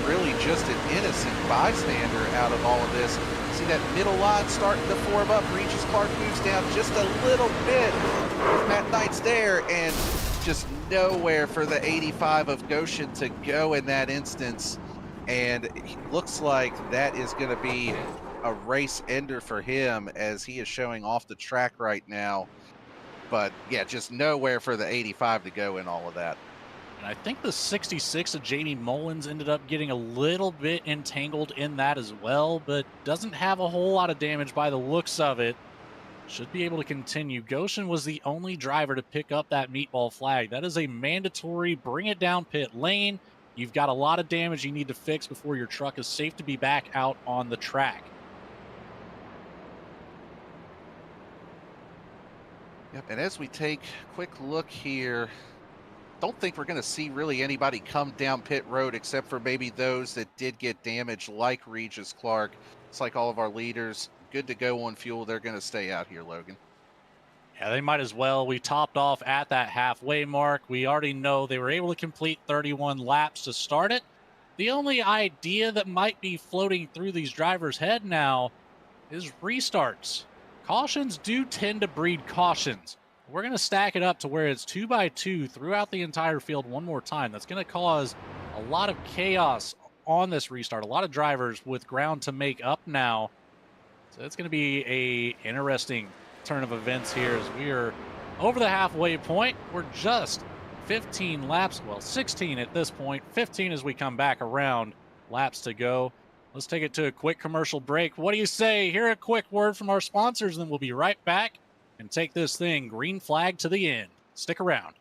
B: Really just an innocent bystander out of all of this. See that middle line starting to form up. Regis Clark moves down just a little bit. Matt Knight's there, and just nowhere for the 85 of Goshen to go in that instance. And it looks like that is going to be a race ender for him, as he is showing off the track right now. But yeah, just nowhere for the 85 to go in all of that.
A: And I think the 66 of Jamie Mullins ended up getting a little bit entangled in that as well, but doesn't have a whole lot of damage by the looks of it. Should be able to continue. Goshen was the only driver to pick up that meatball flag. That is a mandatory bring it down pit lane. You've got a lot of damage you need to fix before your truck is safe to be back out on the track.
B: Yep, and as we take a quick look here, don't think we're going to see really anybody come down pit road except for maybe those that did get damaged, like Regis Clark. It's like all of our leaders, good to go on fuel. They're going to stay out here, Logan.
A: Yeah, they might as well. We topped off at that halfway mark. We already know they were able to complete 31 laps to start it. The only idea that might be floating through these drivers' head now is restarts. Cautions do tend to breed cautions. We're going to stack it up to where it's 2x2 throughout the entire field one more time. That's going to cause a lot of chaos on this restart. A lot of drivers with ground to make up now. So it's going to be a interesting turn of events here as we are over the halfway point. We're just 15 laps, well, 16 at this point, 15 as we come back around, laps to go. Let's take it to a quick commercial break. What do you say? Hear a quick word from our sponsors, and then we'll be right back and take this thing green flag to the end. Stick around.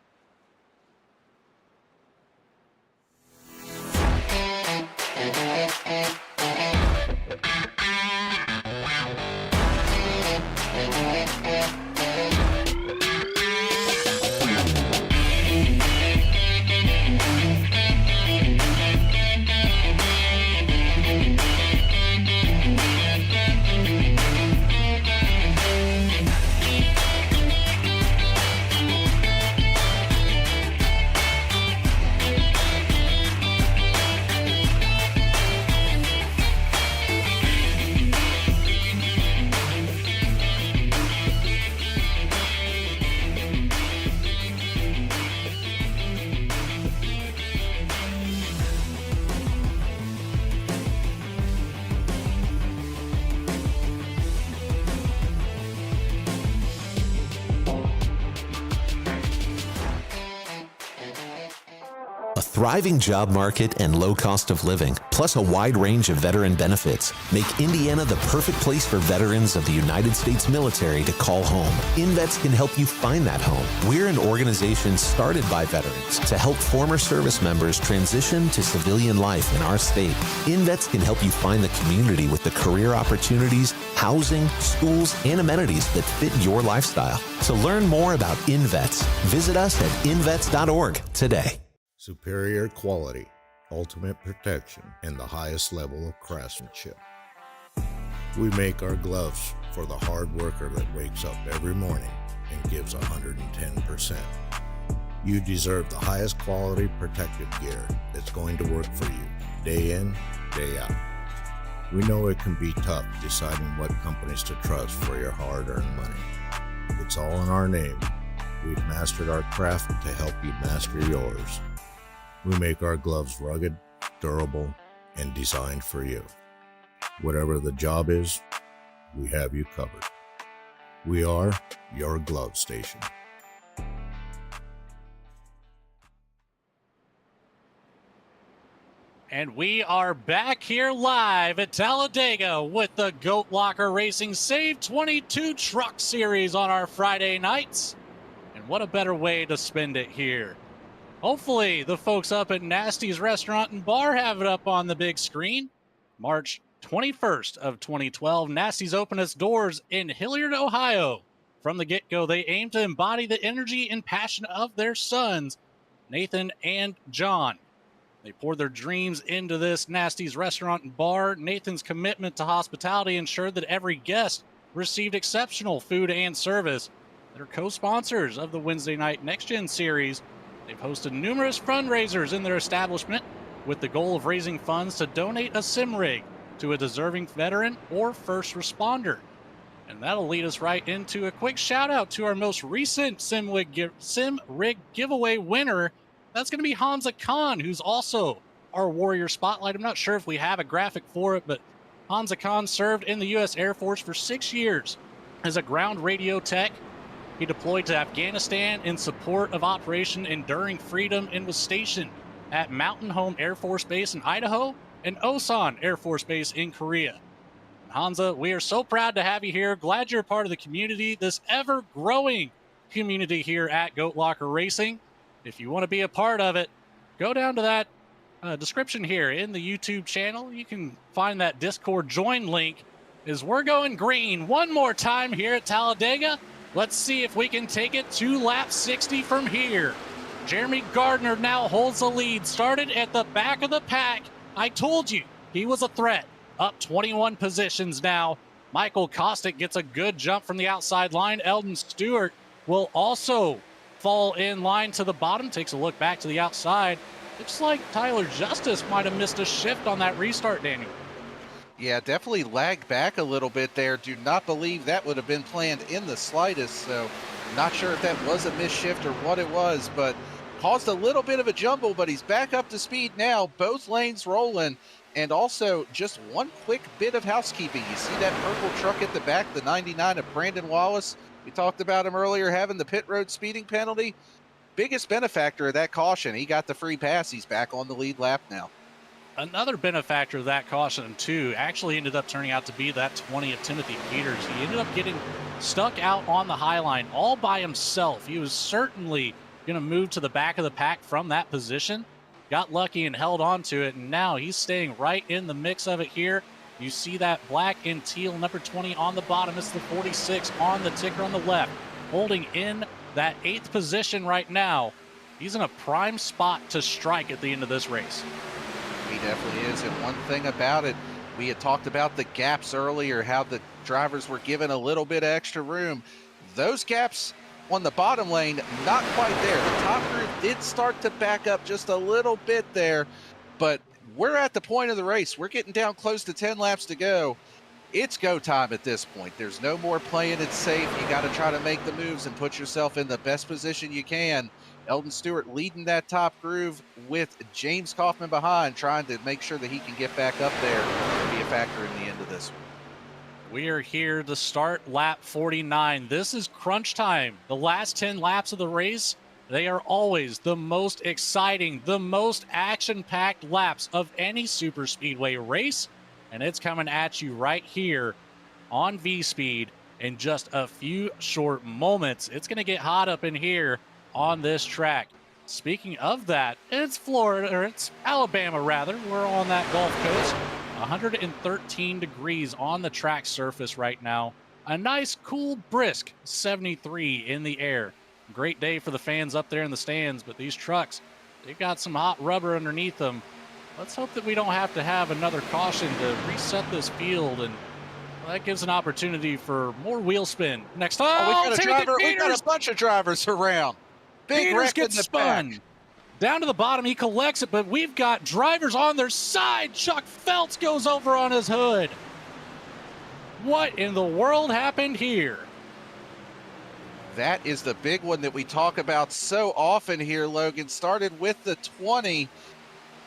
C: Thriving job market and low cost of living, plus a wide range of veteran benefits, make Indiana the perfect place for veterans of the United States military to call home. InVets can help you find that home. We're an organization started by veterans to help former service members transition to civilian life in our state. InVets can help you find the community with the career opportunities, housing, schools, and amenities that fit your lifestyle. To learn more about InVets, visit us at invets.org today.
D: Superior quality, ultimate protection, and the highest level of craftsmanship. We make our gloves for the hard worker that wakes up every morning and gives 110%. You deserve the highest quality protective gear that's going to work for you, day in, day out. We know it can be tough deciding what companies to trust for your hard-earned money. It's all in our name. We've mastered our craft to help you master yours. We make our gloves rugged, durable, and designed for you. Whatever the job is, we have you covered. We are your glove station.
A: And we are back here live at Talladega with the Goat Locker Racing SAVE22 Truck Series on our Friday nights. And what a better way to spend it here. Hopefully the folks up at Nasty's Restaurant and Bar have it up on the big screen. March 21st of 2012, Nasty's opened its doors in Hilliard, Ohio. From the get-go, they aim to embody the energy and passion of their sons, Nathan and John. They poured their dreams into this Nasty's Restaurant and Bar. Nathan's commitment to hospitality ensured that every guest received exceptional food and service. They're co-sponsors of the Wednesday Night Next Gen Series. They've hosted numerous fundraisers in their establishment with the goal of raising funds to donate a sim rig to a deserving veteran or first responder. And that'll lead us right into a quick shout out to our most recent sim rig giveaway winner. That's going to be Hamza Khan, who's also our Warrior Spotlight. I'm not sure if we have a graphic for it, but Hamza Khan served in the U.S. Air Force for 6 years as a ground radio tech. He deployed to Afghanistan in support of Operation Enduring Freedom and was stationed at Mountain Home Air Force Base in Idaho and Osan Air Force Base in Korea. Hamza, we are so proud to have you here. Glad you're a part of the community, this ever-growing community here at Goat Locker Racing. If you want to be a part of it, go down to that description here in the YouTube channel. You can find that Discord join link as we're going green one more time here at Talladega. Let's see if we can take it to lap 60 from here. Jeremy Gardner now holds the lead. Started at the back of the pack. I told you he was a threat. Up 21 positions now. Michael Kostick gets a good jump from the outside line. Eldon Stewart will also fall in line to the bottom. Takes a look back to the outside. Looks like Tyler Justice might have missed a shift on that restart, Daniel.
B: Yeah, definitely lagged back a little bit there. Do not believe that would have been planned in the slightest. So not sure if that was a missed shift or what it was, but caused a little bit of a jumble, but he's back up to speed now. Both lanes rolling. And also just one quick bit of housekeeping. You see that purple truck at the back, the 99 of Brandon Wallace. We talked about him earlier having the pit road speeding penalty. Biggest benefactor of that caution. He got the free pass. He's back on the lead lap now.
A: Another benefactor of that caution, too, actually ended up turning out to be that 20 of Timothy Peters. He ended up getting stuck out on the high line all by himself. He was certainly going to move to the back of the pack from that position. Got lucky and held on to it, and now he's staying right in the mix of it here. You see that black and teal number 20 on the bottom. It's the 46 on the ticker on the left, holding in that 8th position right now. He's in a prime spot to strike at the end of this race.
B: He definitely is, and one thing about it, we had talked about the gaps earlier, how the drivers were given a little bit of extra room. Those gaps on the bottom lane, not quite there. The top group did start to back up just a little bit there, but we're at the point of the race. We're getting down close to 10 laps to go. It's go time at this point. There's no more playing it safe. You got to try to make the moves and put yourself in the best position you can. Eldon Stewart leading that top groove with James Kaufman behind, trying to make sure that he can get back up there and be a factor in the end of this one.
A: We are here to start lap 49. This is crunch time. The last 10 laps of the race, they are always the most exciting, the most action-packed laps of any super speedway race. And it's coming at you right here on VSPEED in just a few short moments. It's going to get hot up in here on this track. Speaking of that, it's Florida, or it's Alabama rather. We're on that Gulf Coast. 113 degrees on the track surface right now. A nice, cool, brisk 73 in the air. Great day for the fans up there in the stands, but these trucks, they've got some hot rubber underneath them. Let's hope that we don't have to have another caution to reset this field and Well, that gives an opportunity for more wheel spin. Next,
B: Oh, we
A: oh,
B: got a
A: Timothy
B: driver. We got
A: Peters!
B: a bunch of drivers around. Big
A: Peters
B: wreck in
A: gets
B: the back.
A: spun. Down to the bottom, he collects it, but we've got drivers on their side. Chuck Phelps goes over on his hood. What in the world happened here?
B: That is the big one that we talk about so often here, Logan. Started with the 20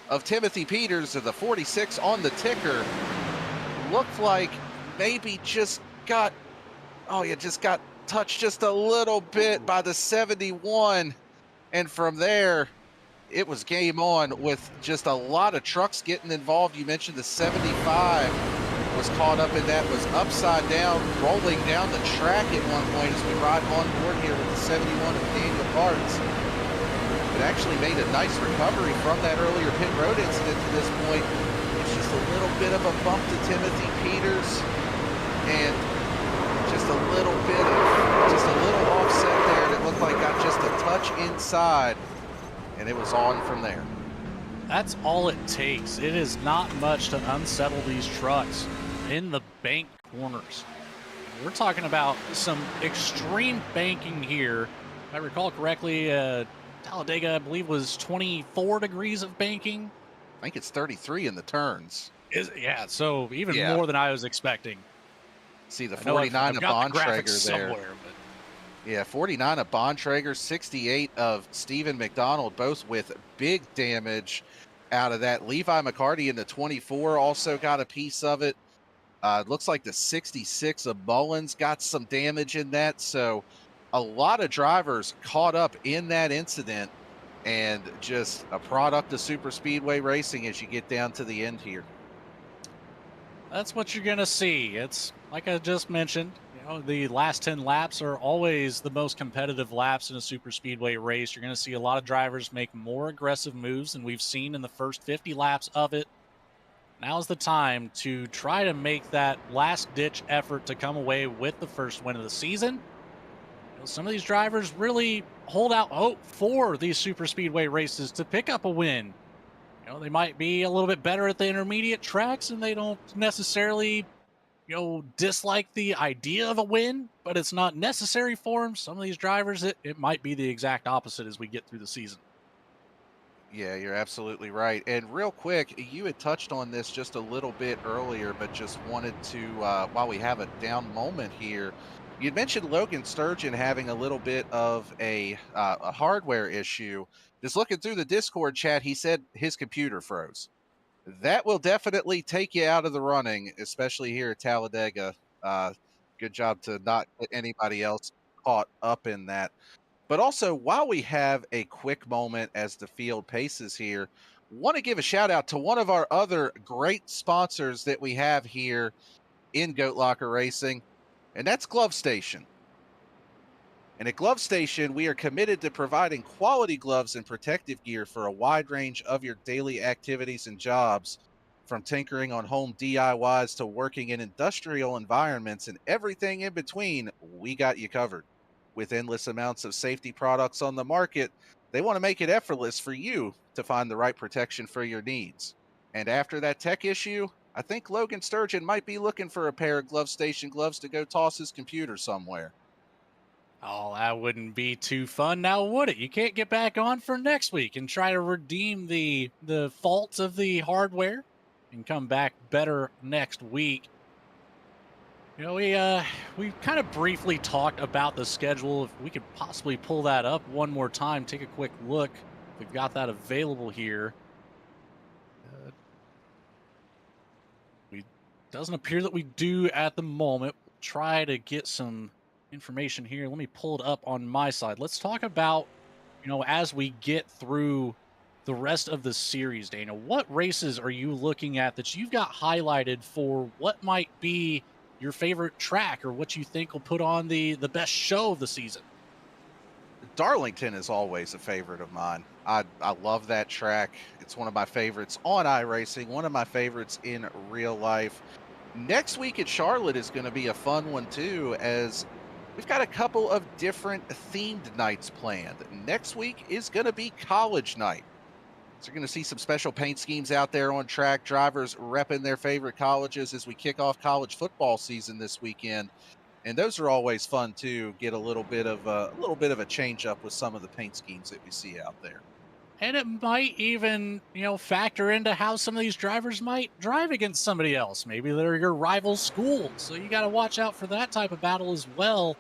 B: of Timothy Peters of the 46 on the ticker. Looked like maybe just got touched just a little bit by the 71. And from there, it was game on with just a lot of trucks getting involved. You mentioned the 75 was caught up in that, was upside down, rolling down the track at one point as we ride on board here with the 71 of Daniel Parts. It actually made a nice recovery from that earlier pit road incident to this point. It's just a little bit of a bump to Timothy Peters and just a little offset there that looked like got just a touch inside, and it was on from there.
A: That's all it takes. It is not much to unsettle these trucks in the bank corners. We're talking about some extreme banking here. If I recall correctly, Talladega, I believe, was 24 degrees of banking.
B: I think it's 33 in the turns.
A: Yeah, so even more than I was expecting.
B: See the 49 of Bontrager there.
A: But...
B: Yeah, 49 of Bontrager, 68 of Stephen McDonald, both with big damage out of that. Levi McCarty in the 24 also got a piece of it. It looks like the 66 of Mullins got some damage in that. So a lot of drivers caught up in that incident, and just a product of super speedway racing as you get down to the end here.
A: That's what you're going to see. It's like I just mentioned, the last 10 laps are always the most competitive laps in a super speedway race. You're going to see a lot of drivers make more aggressive moves than we've seen in the first 50 laps of it. Now's the time to try to make that last-ditch effort to come away with the first win of the season. Some of these drivers really hold out hope for these super speedway races to pick up a win. They might be a little bit better at the intermediate tracks, and they don't necessarily, dislike the idea of a win, but it's not necessary for them. Some of these drivers, it might be the exact opposite as we get through the season.
B: Yeah, you're absolutely right. And real quick, you had touched on this just a little bit earlier, but just wanted to, while we have a down moment here, you'd mentioned Logan Sturgeon having a little bit of a hardware issue. Just looking through the Discord chat, he said his computer froze. That will definitely take you out of the running, especially here at Talladega. Good job to not get anybody else caught up in that. But also, while we have a quick moment as the field paces here, want to give a shout out to one of our other great sponsors that we have here in Goat Locker Racing, and that's Glove Station. And at Glove Station, we are committed to providing quality gloves and protective gear for a wide range of your daily activities and jobs, from tinkering on home DIYs to working in industrial environments and everything in between. We got you covered. With endless amounts of safety products on the market, they want to make it effortless for you to find the right protection for your needs. And after that tech issue, I think Logan Sturgeon might be looking for a pair of Glove Station gloves to go toss his computer somewhere.
A: Oh, that wouldn't be too fun now, would it? You can't get back on for next week and try to redeem the faults of the hardware and come back better next week. We kind of briefly talked about the schedule. If we could possibly pull that up one more time, take a quick look. We've got that available here. It doesn't appear that we do at the moment. We'll try to get some information here. Let me pull it up on my side. Let's talk about, as we get through the rest of the series, Dana, what races are you looking at that you've got highlighted for what might be your favorite track, or what you think will put on the best show of the season?
B: Darlington is always a favorite of mine. I love that track. It's one of my favorites on iRacing, one of my favorites in real life. Next week at Charlotte is going to be a fun one too, as we've got a couple of different themed nights planned. Next week is going to be college night. So you're going to see some special paint schemes out there on track, drivers repping their favorite colleges as we kick off college football season this weekend. And those are always fun too. Get a little bit of a change up with some of the paint schemes that we see out there.
A: And it might even, factor into how some of these drivers might drive against somebody else. Maybe they're your rival schools. So you got to watch out for that type of battle as well.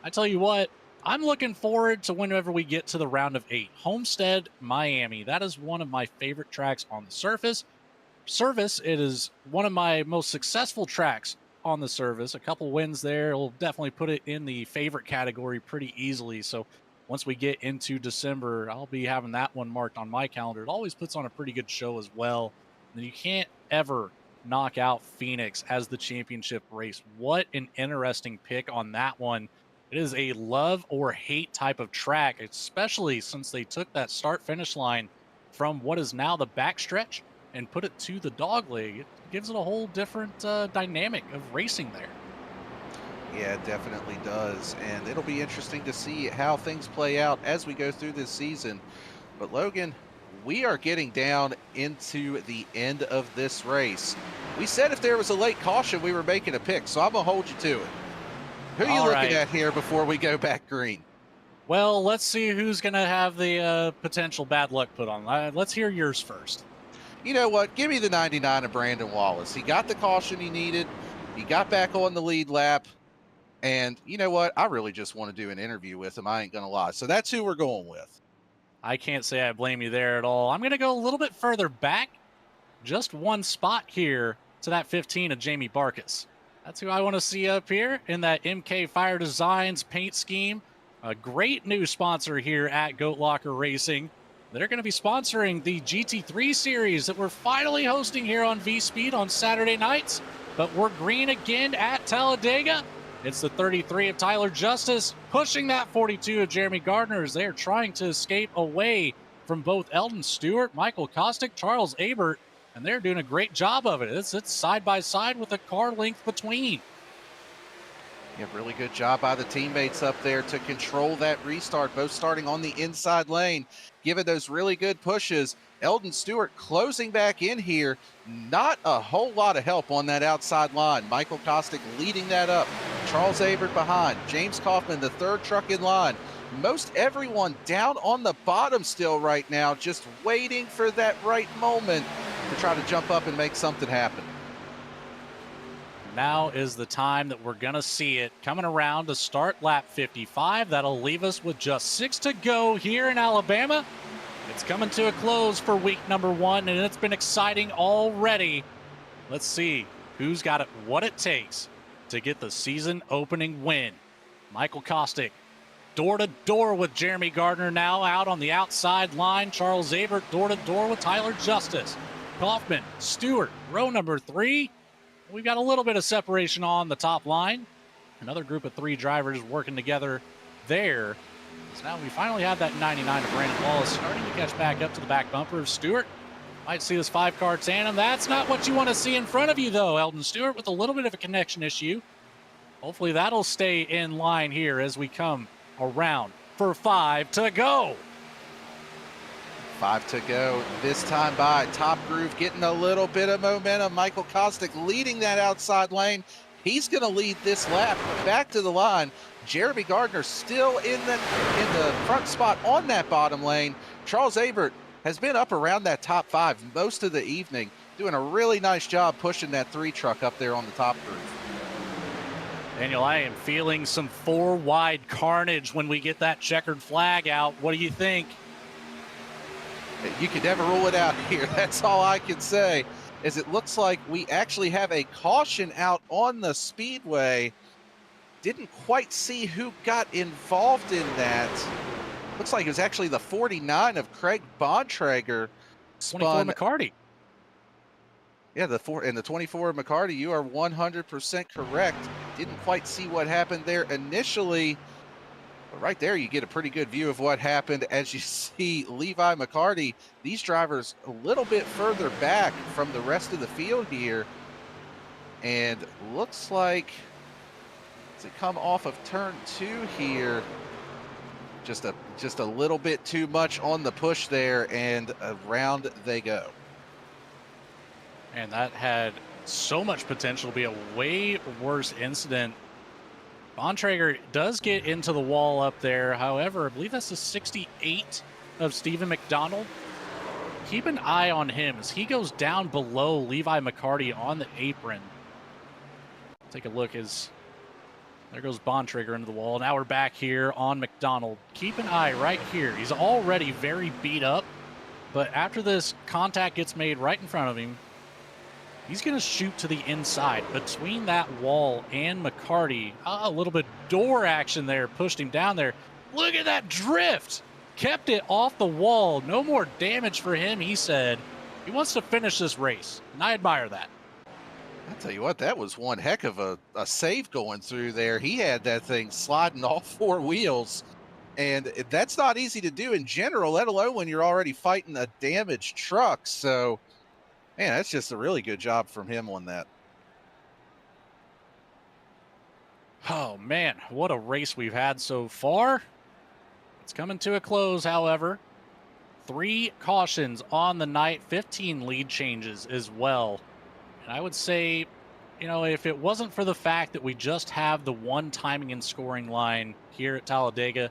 A: I tell you what, I'm looking forward to whenever we get to the round of 8. Homestead, Miami. That is one of my favorite tracks on the surface. It is one of my most successful tracks on the surface. A couple wins there will definitely put it in the favorite category pretty easily. So once we get into December, I'll be having that one marked on my calendar. It always puts on a pretty good show as well. And you can't ever knock out Phoenix as the championship race. What an interesting pick on that one. It is a love or hate type of track, especially since they took that start-finish line from what is now the backstretch and put it to the dog leg. It gives it a whole different dynamic of racing there.
B: Yeah, it definitely does. And it'll be interesting to see how things play out as we go through this season. But Logan, we are getting down into the end of this race. We said if there was a late caution, we were making a pick, so I'm going to hold you to it. Who are you looking at here before we go back green?
A: Well, let's see who's going to have the potential bad luck put on. Let's hear yours first.
B: You know what? Give me the 99 of Brandon Wallace. He got the caution he needed. He got back on the lead lap. And you know what? I really just want to do an interview with him. I ain't going to lie. So that's who we're going with.
A: I can't say I blame you there at all. I'm going to go a little bit further back. Just one spot here to that 15 of Jamie Barkas. That's who I want to see up here in that MK Fire Designs paint scheme. A great new sponsor here at Goat Locker Racing. They're going to be sponsoring the GT3 series that we're finally hosting here on VSPEED on Saturday nights. But we're green again at Talladega. It's the 33 of Tyler Justice pushing that 42 of Jeremy Gardner as they're trying to escape away from both Eldon Stewart, Michael Kostick, Charles Abert, and they're doing a great job of it. It's side by side with a car length between.
B: Yeah, really good job by the teammates up there to control that restart, both starting on the inside lane, giving those really good pushes. Eldon Stewart closing back in here. Not a whole lot of help on that outside line. Michael Kostick leading that up. Charles Abert behind. James Kaufman, the third truck in line. Most everyone down on the bottom still right now, just waiting for that right moment to try to jump up and make something happen.
A: Now is the time that we're going to see it coming around to start lap 55. That'll leave us with just 6 to go here in Alabama. It's coming to a close for week number 1, and it's been exciting already. Let's see who's got it, what it takes to get the season opening win. Michael Kostick, door to door with Jeremy Gardner now out on the outside line. Charles Abert, door to door with Tyler Justice. Kaufman, Stewart, row number 3. We've got a little bit of separation on the top line. Another group of 3 drivers working together there. So now we finally have that 99 of Brandon Wallace starting to catch back up to the back bumper of Stewart. Might see this 5-car tandem. That's not what you want to see in front of you, though. Eldon Stewart with a little bit of a connection issue. Hopefully that'll stay in line here as we come around for 5 to go.
B: 5 to go this time by Top Groove getting a little bit of momentum. Michael Kostick leading that outside lane. He's going to lead this lap back to the line. Jeremy Gardner still in the front spot on that bottom lane. Charles Abert has been up around that top 5 most of the evening, doing a really nice job pushing that 3 truck up there on the top groove.
A: Daniel, I am feeling some 4 wide carnage when we get that checkered flag out. What do you think?
B: You can never rule it out here. That's all I can say, is it looks like we actually have a caution out on the speedway. Didn't quite see who got involved in that. Looks like it was actually the 49 of Craig Bontrager.
A: 24 McCarty.
B: Yeah, the 24 of McCarty. You are 100% correct. Didn't quite see what happened there initially. But right there, you get a pretty good view of what happened as you see Levi McCarty. These drivers a little bit further back from the rest of the field here. And looks like, as they come off of turn 2 here, just a little bit too much on the push there, and around they go.
A: And that had so much potential to be a way worse incident. Bontrager does get into the wall up there. However, I believe that's the 68 of Stephen McDonald. Keep an eye on him as he goes down below Levi McCarty on the apron. Take a look as there goes Bontrager into the wall. Now we're back here on McDonald. Keep an eye right here. He's already very beat up, but after this contact gets made right in front of him, he's going to shoot to the inside between that wall and McCarty. A little bit door action there, pushed him down there. Look at that drift. Kept it off the wall. No more damage for him, he said. He wants to finish this race, and I admire that.
B: I'll tell you what, that was one heck of a save going through there. He had that thing sliding all four wheels, and that's not easy to do in general, let alone when you're already fighting a damaged truck. So, man, that's just a really good job from him on that.
A: Oh, man, what a race we've had so far. It's coming to a close, however. 3 cautions on the night, 15 lead changes as well. And I would say, you know, if it wasn't for the fact that we just have the one timing and scoring line here at Talladega,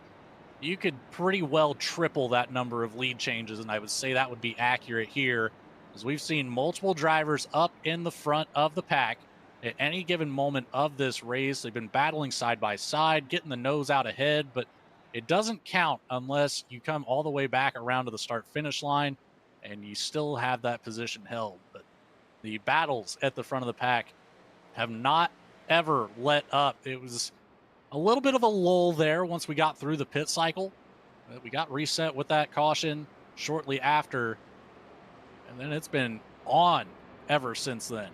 A: you could pretty well triple that number of lead changes, and I would say that would be accurate here, as we've seen multiple drivers up in the front of the pack at any given moment of this race. They've been battling side by side, getting the nose out ahead, but it doesn't count unless you come all the way back around to the start-finish line and you still have that position held. But the battles at the front of the pack have not ever let up. It was a little bit of a lull there once we got through the pit cycle. We got reset with that caution shortly after, and then it's been on ever since then.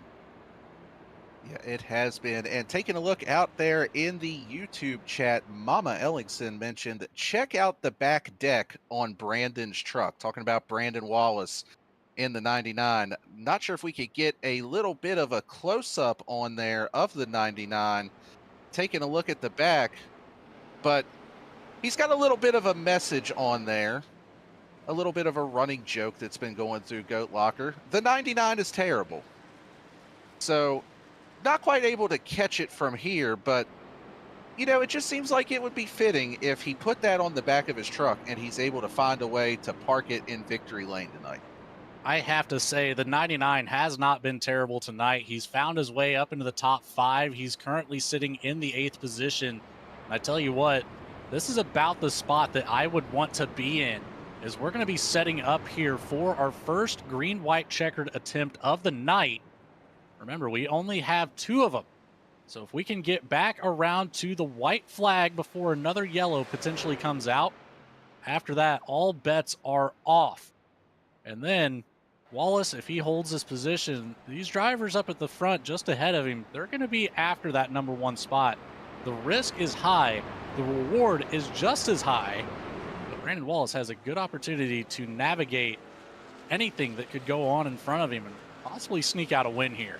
B: Yeah, it has been. And taking a look out there in the YouTube chat, Mama Ellingson mentioned, check out the back deck on Brandon's truck, talking about Brandon Wallace in the 99. Not sure if we could get a little bit of a close-up on there of the 99, taking a look at the back, but he's got a little bit of a message on there, a little bit of a running joke that's been going through Goat Locker. The 99 is terrible. So, not quite able to catch it from here, but, you know, it just seems like it would be fitting if he put that on the back of his truck and he's able to find a way to park it in victory lane tonight.
A: I have to say, the 99 has not been terrible tonight. He's found his way up into the top 5. He's currently sitting in the 8th position. And I tell you what, this is about the spot that I would want to be in, as we're going to be setting up here for our first green-white checkered attempt of the night. Remember, we only have 2 of them. So if we can get back around to the white flag before another yellow potentially comes out, after that, all bets are off. And then Wallace, if he holds this position, these drivers up at the front just ahead of him, they're going to be after that number 1 spot. The risk is high. The reward is just as high. But Brandon Wallace has a good opportunity to navigate anything that could go on in front of him and possibly sneak out a win here.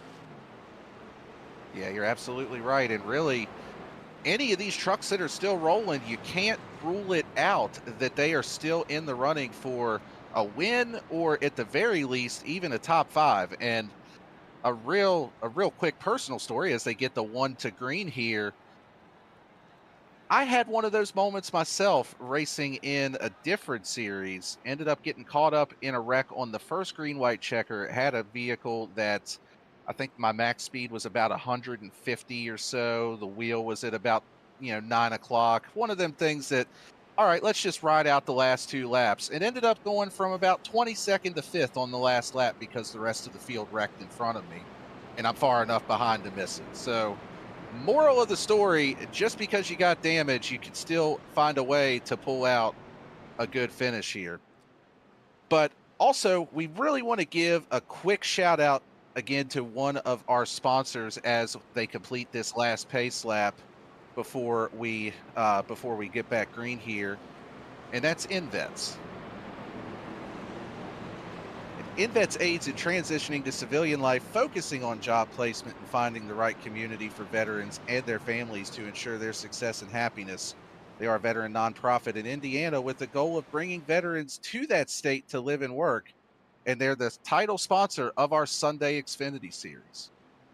B: Yeah, you're absolutely right. And really, any of these trucks that are still rolling, you can't rule it out that they are still in the running for a win, or at the very least, even a top 5. And a real quick personal story as they get the 1 to green here. I had one of those moments myself racing in a different series. Ended up getting caught up in a wreck on the first green-white checker. Had a vehicle that I think my max speed was about 150 or so. The wheel was at about, 9 o'clock. One of them things that, all right, let's just ride out the last 2 laps. It ended up going from about 22nd to 5th on the last lap because the rest of the field wrecked in front of me, and I'm far enough behind to miss it. So, moral of the story, just because you got damage, you can still find a way to pull out a good finish here. But also, we really want to give a quick shout out again to one of our sponsors as they complete this last pace lap before we get back green here, and that's InVets. InVets aids in transitioning to civilian life, focusing on job placement and finding the right community for veterans and their families to ensure their success and happiness. They are a veteran nonprofit in Indiana with the goal of bringing veterans to that state to live and work. And they're the title sponsor of our Sunday Xfinity series.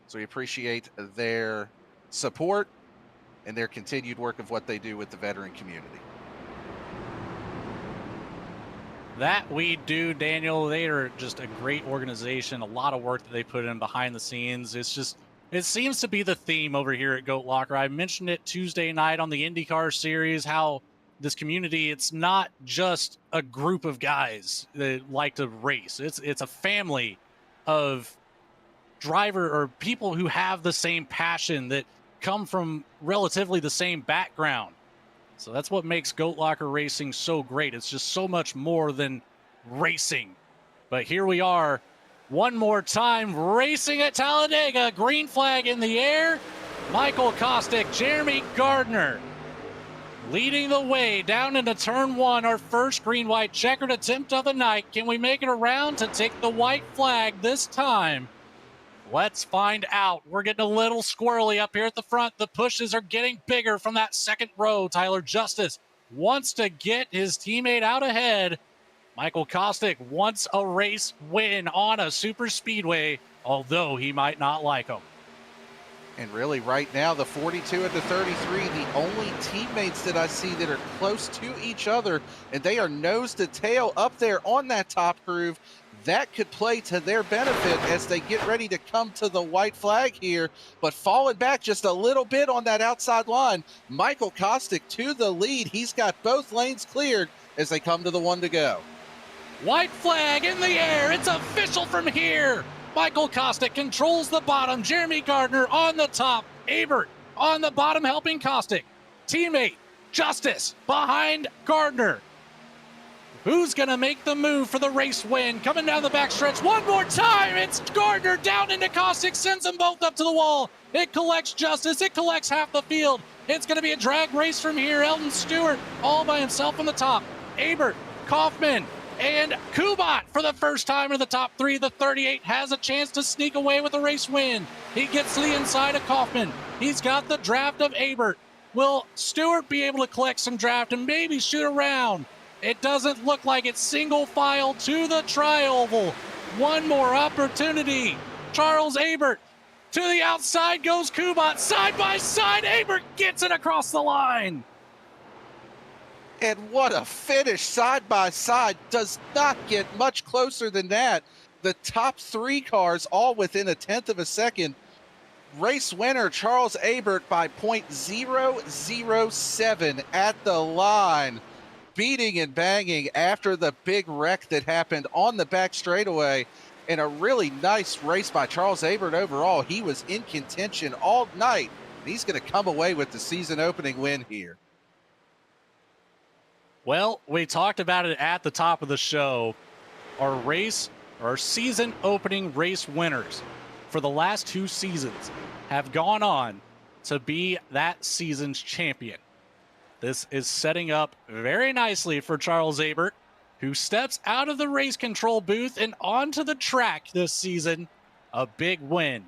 B: So we appreciate their support and their continued work of what they do with the veteran community.
A: That we do, Daniel. They are just a great organization. A lot of work that they put in behind the scenes. It seems to be the theme over here at Goat Locker. I mentioned it Tuesday night on the IndyCar series, how this community, it's not just a group of guys that like to race. It's a family of driver or people who have the same passion, that come from relatively the same background. So that's what makes Goat Locker racing so great. It's just so much more than racing. But here we are, one more time, racing at Talladega. Green flag in the air. Michael Kostick, Jeremy Gardner leading the way down into turn one. Our first green-white checkered attempt of the night. Can we make it around to take the white flag this time? Let's find out. We're getting a little squirrely up here at the front. The pushes are getting bigger from that second row. Tyler Justice wants to get his teammate out ahead. Michael Kostick wants a race win on a super speedway, although he might not like them.
B: And really right now, the 42 and the 33, the only teammates that I see that are close to each other, and they are nose to tail up there on that top groove. That could play to their benefit as they get ready to come to the white flag here, but falling back just a little bit on that outside line. Michael Kostick to the lead. He's got both lanes cleared as they come to the one to go.
A: White flag in the air. It's official from here. Michael Kostick controls the bottom. Jeremy Gardner on the top. Abert on the bottom helping Kostick. Teammate Justice behind Gardner. Who's going to make the move for the race win? Coming down the backstretch one more time. It's Gardner down into Kostick, sends them both up to the wall. It collects Justice. It collects half the field. It's going to be a drag race from here. Eldon Stewart all by himself on the top. Abert, Kaufman, and Kubat for the first time in the top three. The 38 has a chance to sneak away with a race win. He gets to the inside of Kaufman. He's got the draft of Abert. Will Stewart be able to collect some draft and maybe shoot around? It doesn't look like it's. Single file to the tri-oval. One more opportunity. Charles Abert to the outside goes Kubat. Side by side, Abert gets it across the line.
B: And what a finish, side by side. Does not get much closer than that. The top three cars all within a tenth of a second. Race winner Charles Abert by .007 at the line. Beating and banging after the big wreck that happened on the back straightaway, and a really nice race by Charles Abert overall. He was in contention all night. He's going to come away with the season opening win here.
A: Well, we talked about it at the top of the show. Our season opening race winners for the last two seasons have gone on to be that season's champion. This is setting up very nicely for Charles Abert, who steps out of the race control booth and onto the track this season. A big win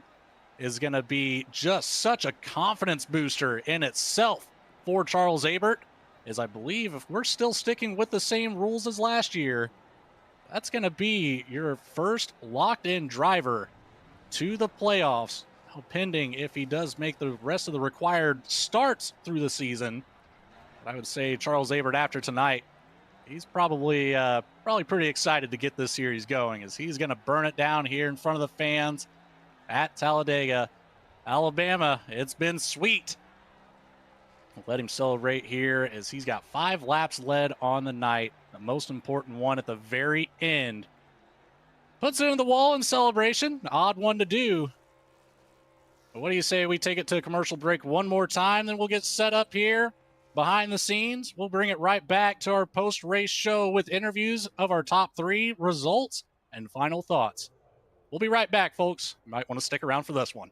A: is going to be just such a confidence booster in itself for Charles Abert, as I believe if we're still sticking with the same rules as last year, that's going to be your first locked-in driver to the playoffs, pending if he does make the rest of the required starts through the season. I would say Charles Abert after tonight, he's probably pretty excited to get this series going, as he's going to burn it down here in front of the fans at Talladega, Alabama. It's been sweet. We'll let him celebrate here as he's got 5 laps led on the night. The most important one at the very end. Puts it in the wall in celebration. An odd one to do. But what do you say we take it to a commercial break one more time, then we'll get set up here behind the scenes. We'll bring it right back to our post-race show with interviews of our top 3 results and final thoughts. We'll be right back, folks. You might want to stick around for this one.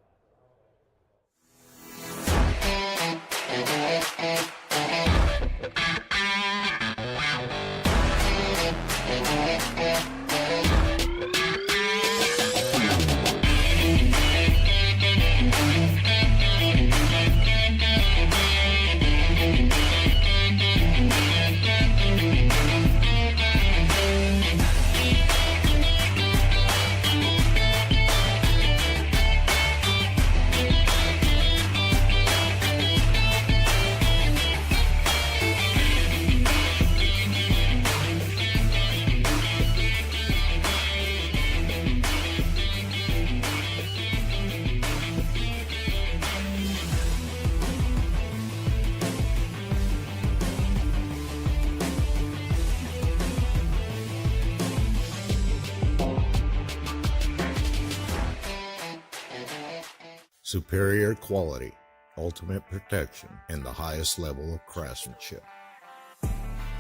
D: superior quality, ultimate protection, and the highest level of craftsmanship.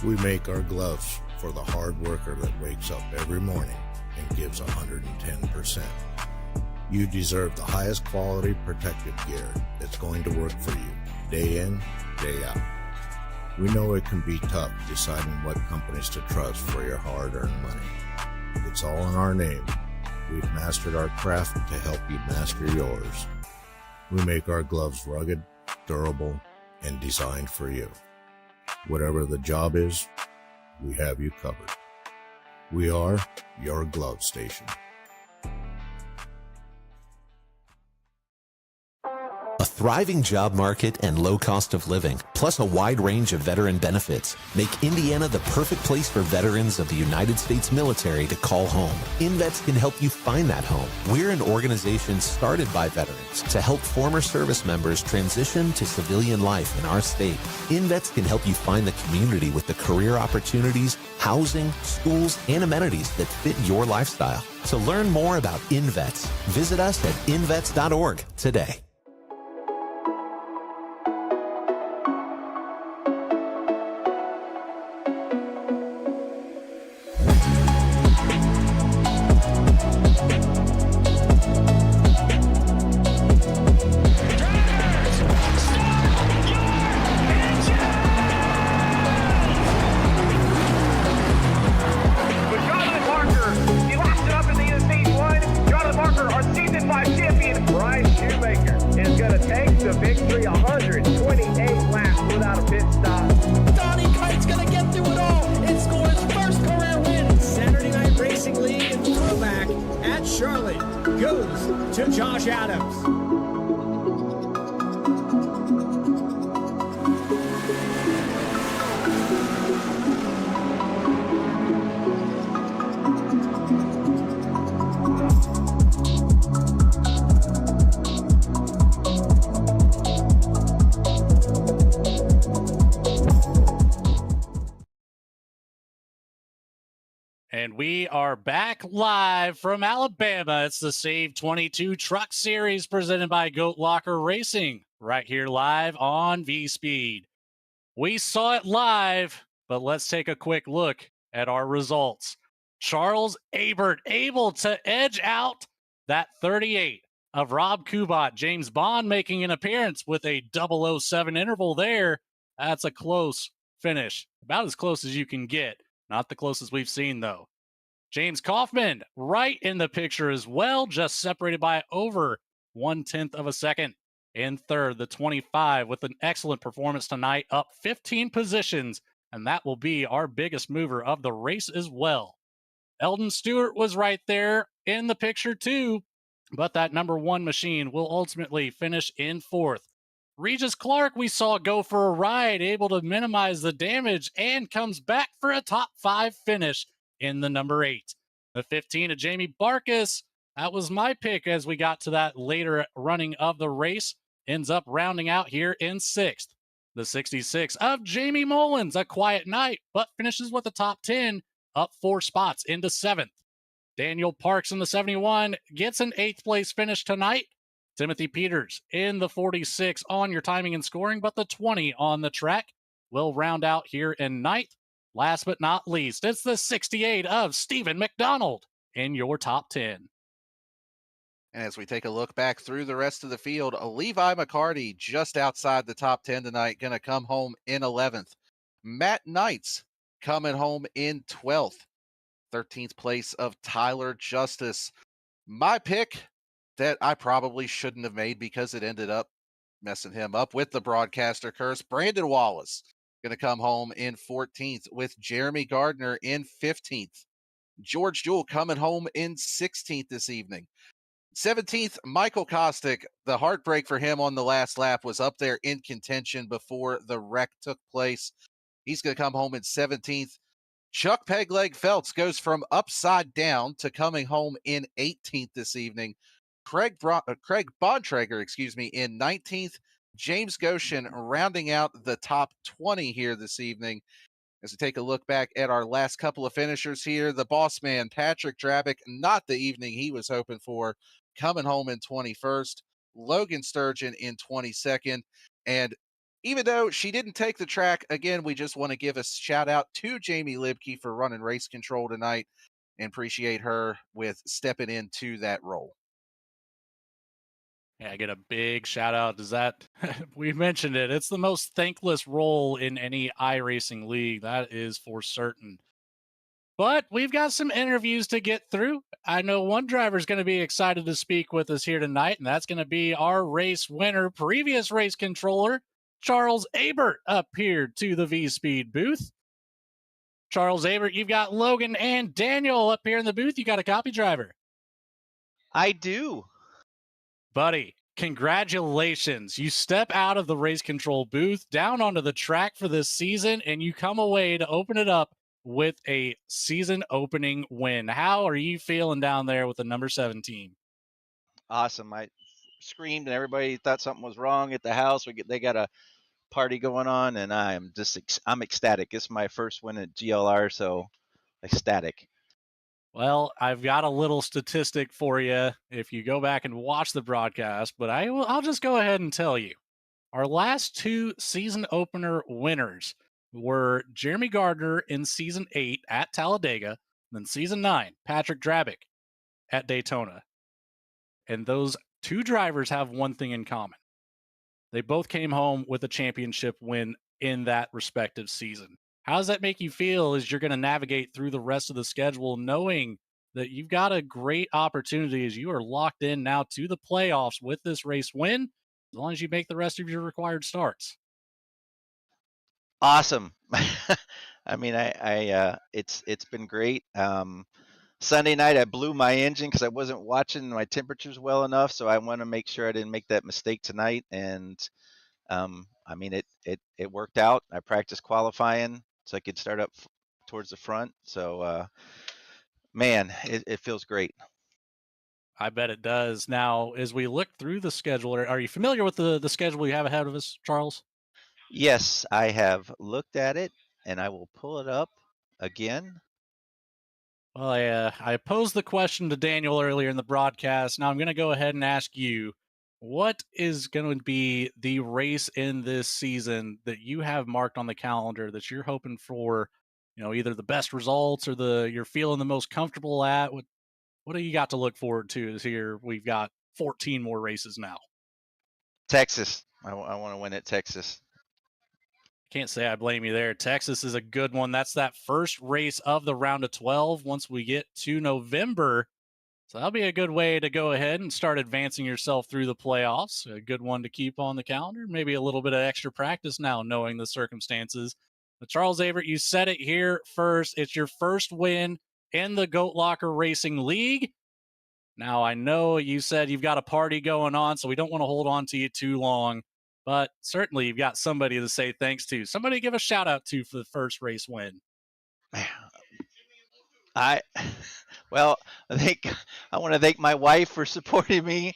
D: We make our gloves for the hard worker that wakes up every morning and gives 110%. You deserve the highest quality protective gear that's going to work for you, day in, day out. We know it can be tough deciding what companies to trust for your hard-earned money. It's all in our name. We've mastered our craft to help you master yours. We make our gloves rugged, durable, and designed for you. Whatever the job is, we have you covered. We are your glove station.
C: A thriving job market and low cost of living, plus a wide range of veteran benefits, make Indiana the perfect place for veterans of the United States military to call home. InVets can help you find that home. We're an organization started by veterans to help former service members transition to civilian life in our state. InVets can help you find the community with the career opportunities, housing, schools, and amenities that fit your lifestyle. To learn more about InVets, visit us at invets.org today.
A: And we are back live from Alabama. It's the SAVE22 Truck Series presented by Goat Locker Racing, right here live on VSPEED. We saw it live, but let's take a quick look at our results. Charles Abert able to edge out that 38 of Rob Kubat. James Bond making an appearance with a 007 interval there. That's a close finish, about as close as you can get. Not the closest we've seen, though. James Kaufman right in the picture as well, just separated by over 1/10 of a second. In third, the 25 with an excellent performance tonight, up 15 positions, and that will be our biggest mover of the race as well. Eldon Stewart was right there in the picture too, but that number one machine will ultimately finish in fourth. Regis Clark we saw go for a ride, able to minimize the damage, and comes back for a top 5 finish in the number 8. The 15 of Jamie Barkas, that was my pick as we got to that later running of the race, ends up rounding out here in 6th. The 66 of Jamie Mullins, a quiet night, but finishes with a top 10, up 4 spots into 7th. Daniel Parks in the 71 gets an 8th place finish tonight. Timothy Peters in the 46 on your timing and scoring, but the 20 on the track will round out here in 9th. Last but not least, it's the 68 of Stephen McDonald in your top 10.
B: And as we take a look back through the rest of the field, Levi McCarty just outside the top 10 tonight, going to come home in 11th. Matt Knights coming home in 12th. 13th place of Tyler Justice. My pick that I probably shouldn't have made because it ended up messing him up with the broadcaster curse. Brandon Wallace going to come home in 14th with Jeremy Gardner in 15th. George Jewell coming home in 16th this evening. 17th, Michael Kostick. The heartbreak for him on the last lap was up there in contention before the wreck took place. He's going to come home in 17th. Chuck Pegleg Phelps goes from upside down to coming home in 18th this evening. Craig Bontrager, in 19th. James Goshen rounding out the top 20 here this evening. As we take a look back at our last couple of finishers here, the boss man, Patrick Drabick, not the evening he was hoping for, coming home in 21st. Logan Sturgeon in 22nd. And even though she didn't take the track, again, we just want to give a shout out to Jamie Libke for running race control tonight and appreciate her with stepping into that role.
A: Yeah, I get a big shout out. Does that we mentioned it? It's the most thankless role in any iRacing league. That is for certain. But we've got some interviews to get through. I know one driver is going to be excited to speak with us here tonight, and that's going to be our race winner, previous race controller, Charles Abert, up here to the VSPEED booth. Charles Abert, you've got Logan and Daniel up here in the booth. You got a copy, driver?
E: I do.
A: Buddy, congratulations. You step out of the race control booth down onto the track for this season, and you come away to open it up with a season opening win. How are you feeling down there with the number 17?
E: Awesome. I screamed and everybody thought something was wrong at the house. They got a party going on, and I'm ecstatic. It's my first win at GLR, so ecstatic.
A: Well, I've got a little statistic for you if you go back and watch the broadcast, but I'll just go ahead and tell you. Our last two season opener winners were Jeremy Gardner in season 8 at Talladega, and then season 9, Patrick Drabick at Daytona. And those two drivers have one thing in common. They both came home with a championship win in that respective season. How does that make you feel as you're going to navigate through the rest of the schedule, knowing that you've got a great opportunity as you are locked in now to the playoffs with this race win, as long as you make the rest of your required starts?
E: Awesome. I mean, it's been great. Sunday night, I blew my engine because I wasn't watching my temperatures well enough, so I want to make sure I didn't make that mistake tonight. And I mean, it worked out. I practiced qualifying so I could start up towards the front. So, man, it feels great.
A: I bet it does. Now, as we look through the schedule, are you familiar with the schedule you have ahead of us, Charles?
E: Yes, I have looked at it, and I will pull it up again.
A: Well, I posed the question to Daniel earlier in the broadcast. Now I'm going to go ahead and ask you, what is going to be the race in this season that you have marked on the calendar that you're hoping for, either the best results or you're feeling the most comfortable at? What do you got to look forward to this year? We've got 14 more races now.
E: Texas. I want to win at Texas.
A: Can't say I blame you there. Texas is a good one. That's that first race of the round of 12 once we get to November. So that'll be a good way to go ahead and start advancing yourself through the playoffs. A good one to keep on the calendar. Maybe a little bit of extra practice now, knowing the circumstances. But Charles Averitt, you said it here first. It's your first win in the Goat Locker Racing League. Now, I know you said you've got a party going on, so we don't want to hold on to you too long. But certainly you've got somebody to say thanks to. Somebody to give a shout out to for the first race win.
E: I want to thank my wife for supporting me.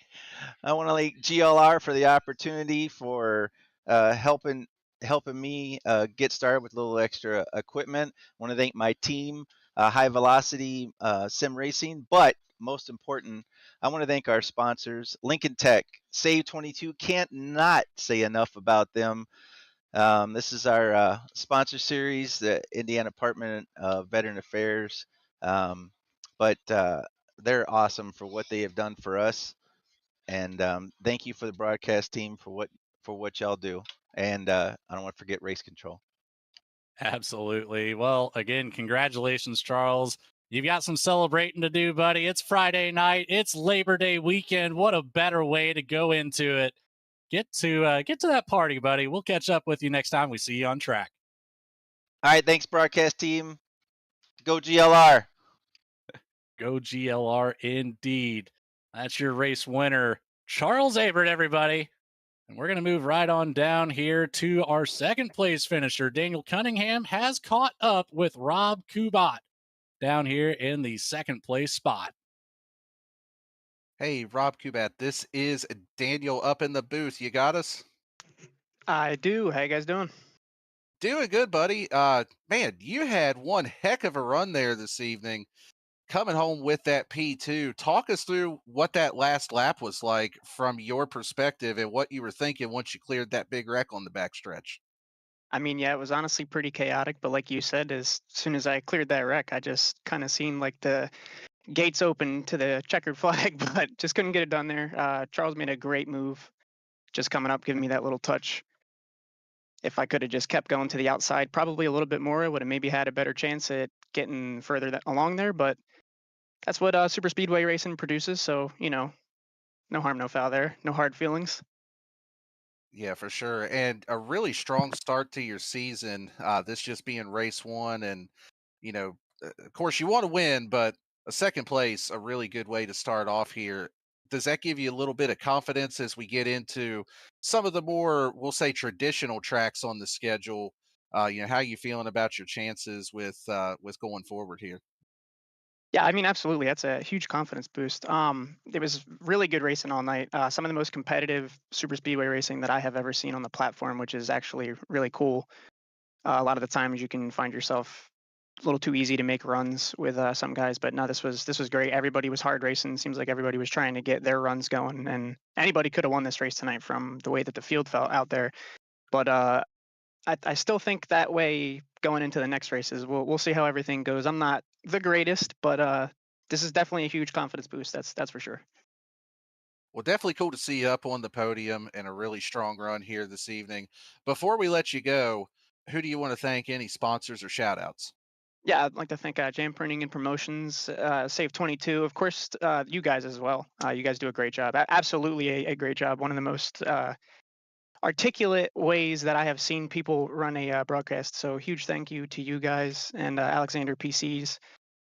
E: I want to thank GLR for the opportunity for helping me get started with a little extra equipment. I want to thank my team, High Velocity Sim Racing, but most important, I want to thank our sponsors, Lincoln Tech, SAVE22. Can't not say enough about them. This is our sponsor series, the Indiana Department of Veteran Affairs. But they're awesome for what they have done for us. And thank you for the broadcast team for what y'all do. And I don't want to forget race control.
A: Absolutely. Well, again, congratulations, Charles. You've got some celebrating to do, buddy. It's Friday night. It's Labor Day weekend. What a better way to go into it. Get to that party, buddy. We'll catch up with you next time we see you on track.
E: All right. Thanks, broadcast team. Go GLR.
A: Go GLR indeed. That's your race winner, Charles Averitt, everybody. And we're going to move right on down here to our second place finisher. Daniel Cunningham has caught up with Rob Kubat down here in the second place spot.
B: Hey, Rob Kubat, this is Daniel up in the booth. You got us?
F: I do. How you guys doing?
B: Doing good, buddy. Man, you had one heck of a run there this evening. coming home with that P2. Talk us through what that last lap was like from your perspective and what you were thinking once you cleared that big wreck on the backstretch.
F: I mean, yeah, it was honestly pretty chaotic, but like you said, as soon as I cleared that wreck, I just kind of seen like the gates open to the checkered flag, but just couldn't get it done there. Charles made a great move, just coming up, giving me that little touch. If I could have just kept going to the outside, probably a little bit more, I would have maybe had a better chance at getting further along there. But that's what super speedway racing produces. So no harm, no foul there. No hard feelings.
B: Yeah, for sure. And a really strong start to your season. This just being race one. And, of course, you want to win, but a second place, a really good way to start off here. Does that give you a little bit of confidence as we get into some of the more, we'll say, traditional tracks on the schedule? How you feeling about your chances with going forward here?
F: Yeah, I mean, absolutely. That's a huge confidence boost. It was really good racing all night. Some of the most competitive super speedway racing that I have ever seen on the platform, which is actually really cool. A lot of the times you can find yourself a little too easy to make runs with some guys, but no, this was great. Everybody was hard racing. Seems like everybody was trying to get their runs going, and anybody could have won this race tonight from the way that the field felt out there. But I still think that way going into the next races. We'll see how everything goes. I'm not the greatest, but this is definitely a huge confidence boost. That's for sure.
B: Well, definitely cool to see you up on the podium and a really strong run here this evening. Before we let you go, who do you want to thank? Any sponsors or shout outs?
F: Yeah, I'd like to thank Jam Printing and Promotions, SAVE22, of course, you guys as well. You guys do a great job. Absolutely a great job. One of the most articulate ways that I have seen people run a broadcast. So huge thank you to you guys and Alexander PCs.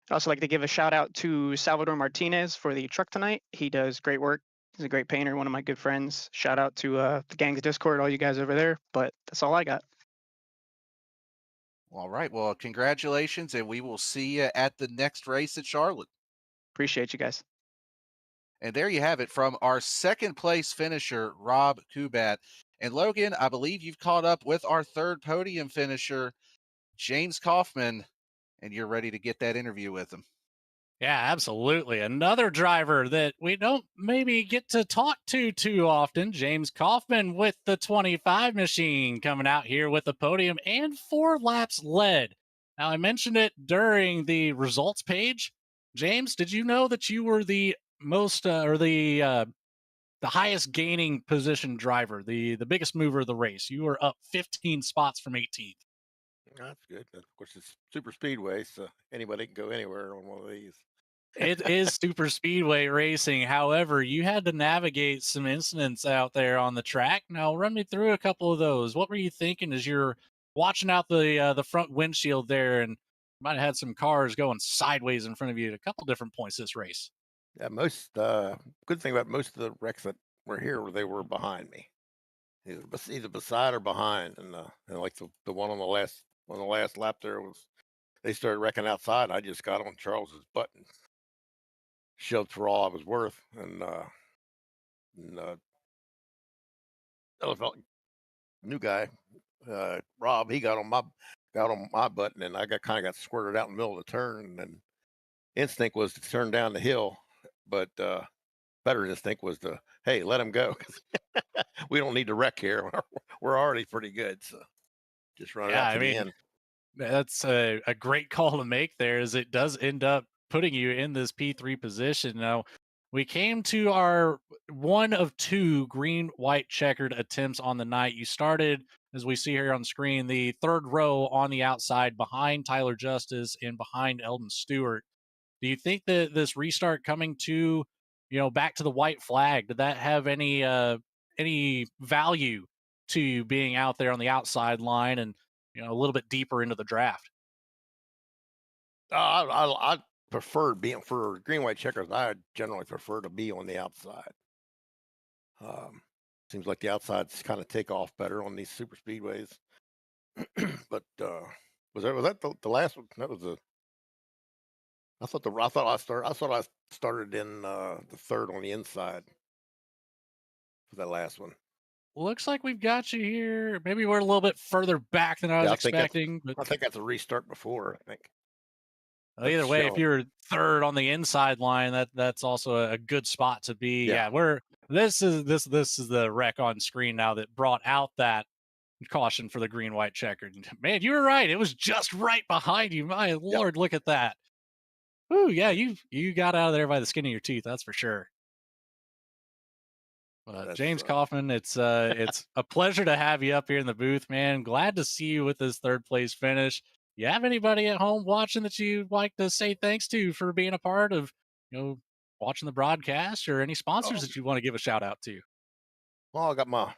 F: I'd also like to give a shout out to Salvador Martinez for the truck tonight. He does great work. He's a great painter, one of my good friends. Shout out to the Gangs Discord, all you guys over there. But that's all I got.
B: All right. Well, congratulations, and we will see you at the next race at Charlotte.
F: Appreciate you guys.
B: And there you have it from our second place finisher, Rob Kubat. And Logan, I believe you've caught up with our third podium finisher, James Kaufman, and you're ready to get that interview with him.
A: Yeah, absolutely. Another driver that we don't maybe get to talk to too often, James Kaufman with the 25 machine coming out here with the podium and 4 laps led. Now, I mentioned it during the results page. James, did you know that you were the most the highest gaining position driver, the biggest mover of the race? You were up 15 spots from 18th.
G: That's good. Of course, it's super speedway, so anybody can go anywhere on one of these.
A: It is super speedway racing. However, you had to navigate some incidents out there on the track. Now, run me through a couple of those. What were you thinking as you're watching out the front windshield there, and might have had some cars going sideways in front of you at a couple different points this race?
G: Yeah, most good thing about most of the wrecks that were here, they were behind me, either beside or behind, and like the one on the last lap there was they started wrecking outside. I just got on Charles's butt and shoved for all I was worth, and other fella, new guy, Rob, he got on my butt, and then I got squirted out in the middle of the turn, and then instinct was to turn down the hill, but better instinct was to, hey, let him go. We don't need to wreck here. We're already pretty good, so just run it
A: Yeah,
G: out
A: I
G: to the
A: mean,
G: end.
A: that's a great call to make there, as it does end up putting you in this P3 position. Now, we came to our one of 2 green, white checkered attempts on the night. You started, as we see here on screen, the third row on the outside behind Tyler Justice and behind Eldon Stewart. Do you think that this restart coming to, back to the white flag, did that have any value to being out there on the outside line and a little bit deeper into the draft?
G: I preferred being for green white checkers. I generally prefer to be on the outside. Um, Seems like the outsides kind of take off better on these super speedways. But was that the last one? That was the I thought I started in the third on the inside for that last one.
A: Looks like we've got you here. Maybe we're a little bit further back than I was
G: Yeah,
A: expecting, but
G: I think that's a restart before. I think.
A: Either way, if
G: show.
A: you're third on the inside line, that's also a good spot to be.
G: Yeah.
A: This is the wreck on screen now that brought out that caution for the green white checkered. Man, you were right. It was just right behind you. My Lord, look at that. Ooh, yeah, you got out of there by the skin of your teeth, that's for sure. James Kaufman, it's a pleasure to have you up here in the booth, man. Glad to see you with this third place finish. You have anybody at home watching that you'd like to say thanks to for being a part of, watching the broadcast, or any sponsors that you want to give a shout out to?
G: Well, I got my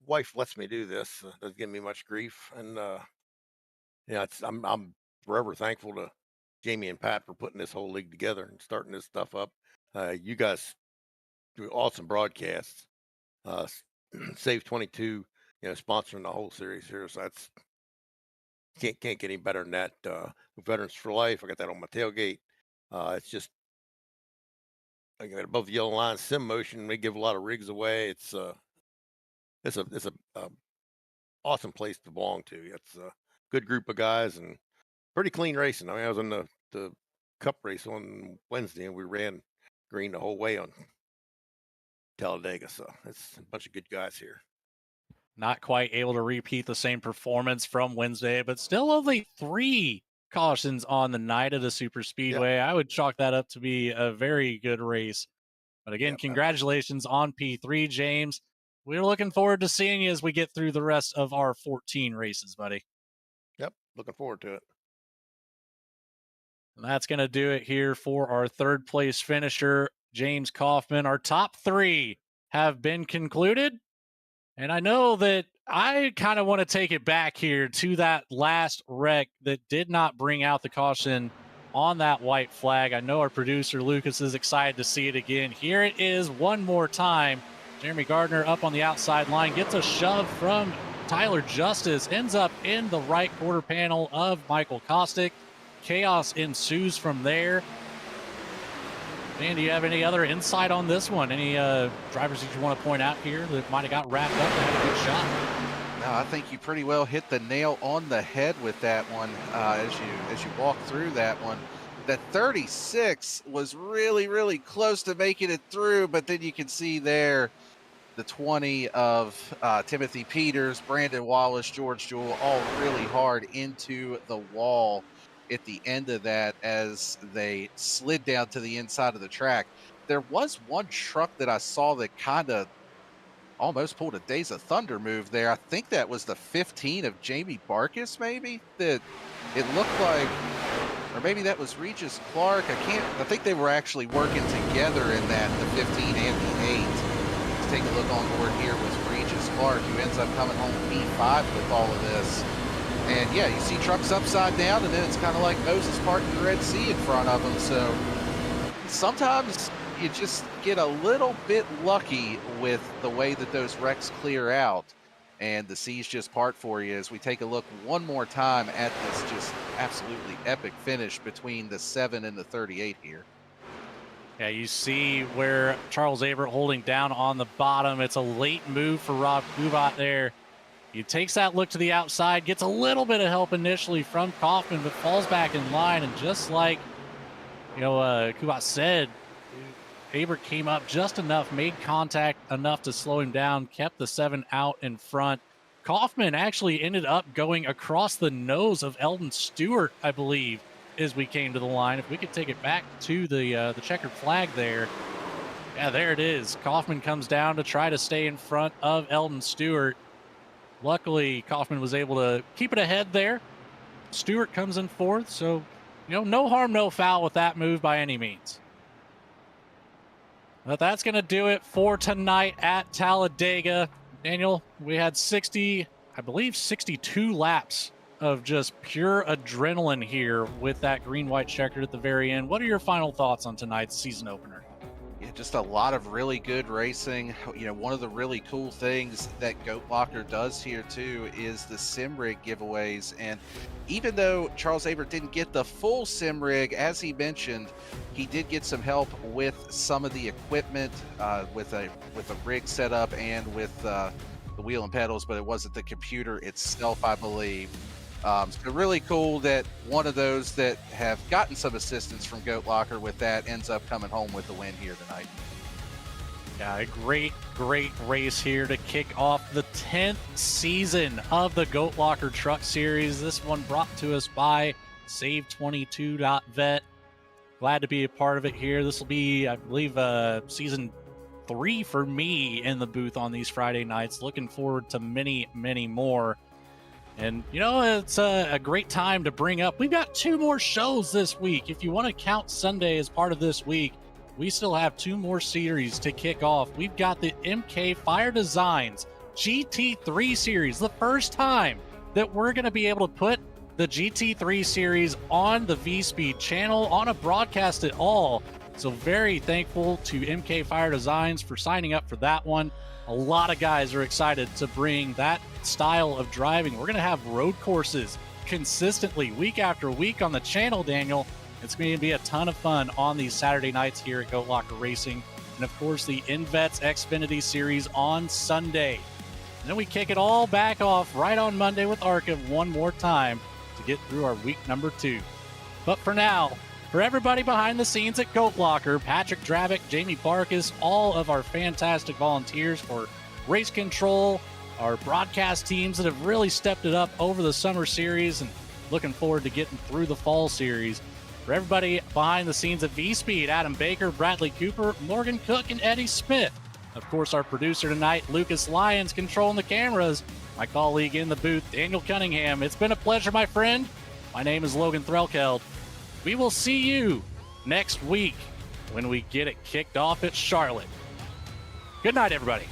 G: wife lets me do this. Doesn't give me much grief, and I'm forever thankful to Jamie and Pat for putting this whole league together and starting this stuff up. You guys do awesome broadcasts. SAVE22, sponsoring the whole series here. So that's can't get any better than that. Veterans for Life. I got that on my tailgate. It's just I got above the yellow line sim motion. We give a lot of rigs away. It's a awesome place to belong to. It's a good group of guys and pretty clean racing. I mean, I was in the cup race on Wednesday, and we ran green the whole way on Talladega. So it's a bunch of good guys here.
A: Not quite able to repeat the same performance from Wednesday, but still only 3 cautions on the night of the super speedway. I would chalk that up to be a very good race. But again, congratulations on P3, James. We're looking forward to seeing you as we get through the rest of our 14 races, buddy.
G: Yep, looking forward to it.
A: And that's going to do it here for our third place finisher, James Kaufman. Our top 3 have been concluded. And I know that I kind of want to take it back here to that last wreck that did not bring out the caution on that white flag. I know our producer, Lucas, is excited to see it again. Here it is one more time. Jeremy Gardner up on the outside line, gets a shove from Tyler Justice, ends up in the right quarter panel of Michael Kostick. Chaos ensues from there. Dan, do you have any other insight on this one? Any drivers that you want to point out here that might have got wrapped up and had a good shot?
B: No, I think you pretty well hit the nail on the head with that one as you walk through that one. The 36 was really, really close to making it through, but then you can see there the 20 of Timothy Peters, Brandon Wallace, George Jewell, all really hard into the wall at the end of that as they slid down to the inside of the track. There was one truck that I saw that kind of almost pulled a Days of Thunder move there. I think that was the 15 of Jamie Barkis, maybe, that it looked like, or maybe that was Regis Clark. I think they were actually working together in that, the 15 and the 8. Let's take a look on board here with Regis Clark, who ends up coming home P5 with all of this. And yeah, you see trucks upside down, and then it's kind of like Moses parting the Red Sea in front of them. So sometimes you just get a little bit lucky with the way that those wrecks clear out, and the seas just part for you as we take a look one more time at this just absolutely epic finish between the 7 and the 38 here.
A: Yeah, you see where Charles Averitt holding down on the bottom. It's a late move for Rob Kubat there. He takes that look to the outside, gets a little bit of help initially from Kaufman, but falls back in line. And just like, Kubat said, Averitt came up just enough, made contact enough to slow him down, kept the 7 out in front. Kaufman actually ended up going across the nose of Eldon Stewart, I believe, as we came to the line. If we could take it back to the checkered flag there. Yeah, there it is. Kaufman comes down to try to stay in front of Eldon Stewart. Luckily, Kaufman was able to keep it ahead there. Stewart comes in fourth, so, no harm, no foul with that move by any means. But that's going to do it for tonight at Talladega. Daniel, we had 62 laps of just pure adrenaline here with that green-white checkered at the very end. What are your final thoughts on tonight's season opener?
B: Yeah, just a lot of really good racing. One of the really cool things that Goat Locker does here too is the sim rig giveaways. And even though Charles Averitt didn't get the full sim rig, as he mentioned, he did get some help with some of the equipment, with a rig setup and with the wheel and pedals, but it wasn't the computer itself, I believe. So really cool that one of those that have gotten some assistance from Goat Locker with that ends up coming home with the win here tonight.
A: Yeah, a great race here to kick off the 10th season of the Goat Locker Truck Series. This one brought to us by SAVE22.vet. Glad to be a part of it here. This will be, I believe, season 3 for me in the booth on these Friday nights. Looking forward to many, many more. And, you know, it's a great time to bring up. We've got 2 more shows this week. If you want to count Sunday as part of this week, we still have 2 more series to kick off. We've got the MK Fire Designs GT3 series, the first time that we're going to be able to put the GT3 series on the VSPEED channel on a broadcast at all. So very thankful to MK Fire Designs for signing up for that one. A lot of guys are excited to bring that style of driving. We're going to have road courses consistently week after week on the channel, Daniel. It's going to be a ton of fun on these Saturday nights here at Goat Locker Racing. And of course, the InVets Xfinity Series on Sunday. And then we kick it all back off right on Monday with ARCA one more time to get through our week number 2. But for now, for everybody behind the scenes at Goat Locker, Patrick Dravick, Jamie Barkis, all of our fantastic volunteers for race control, our broadcast teams that have really stepped it up over the summer series, and looking forward to getting through the fall series. For everybody behind the scenes at VSPEED, Adam Baker, Bradley Cooper, Morgan Cook, and Eddie Smith. Of course, our producer tonight, Lucas Lyons, controlling the cameras. My colleague in the booth, Daniel Cunningham. It's been a pleasure, my friend. My name is Logan Threlkeld. We will see you next week when we get it kicked off at Charlotte. Good night, everybody.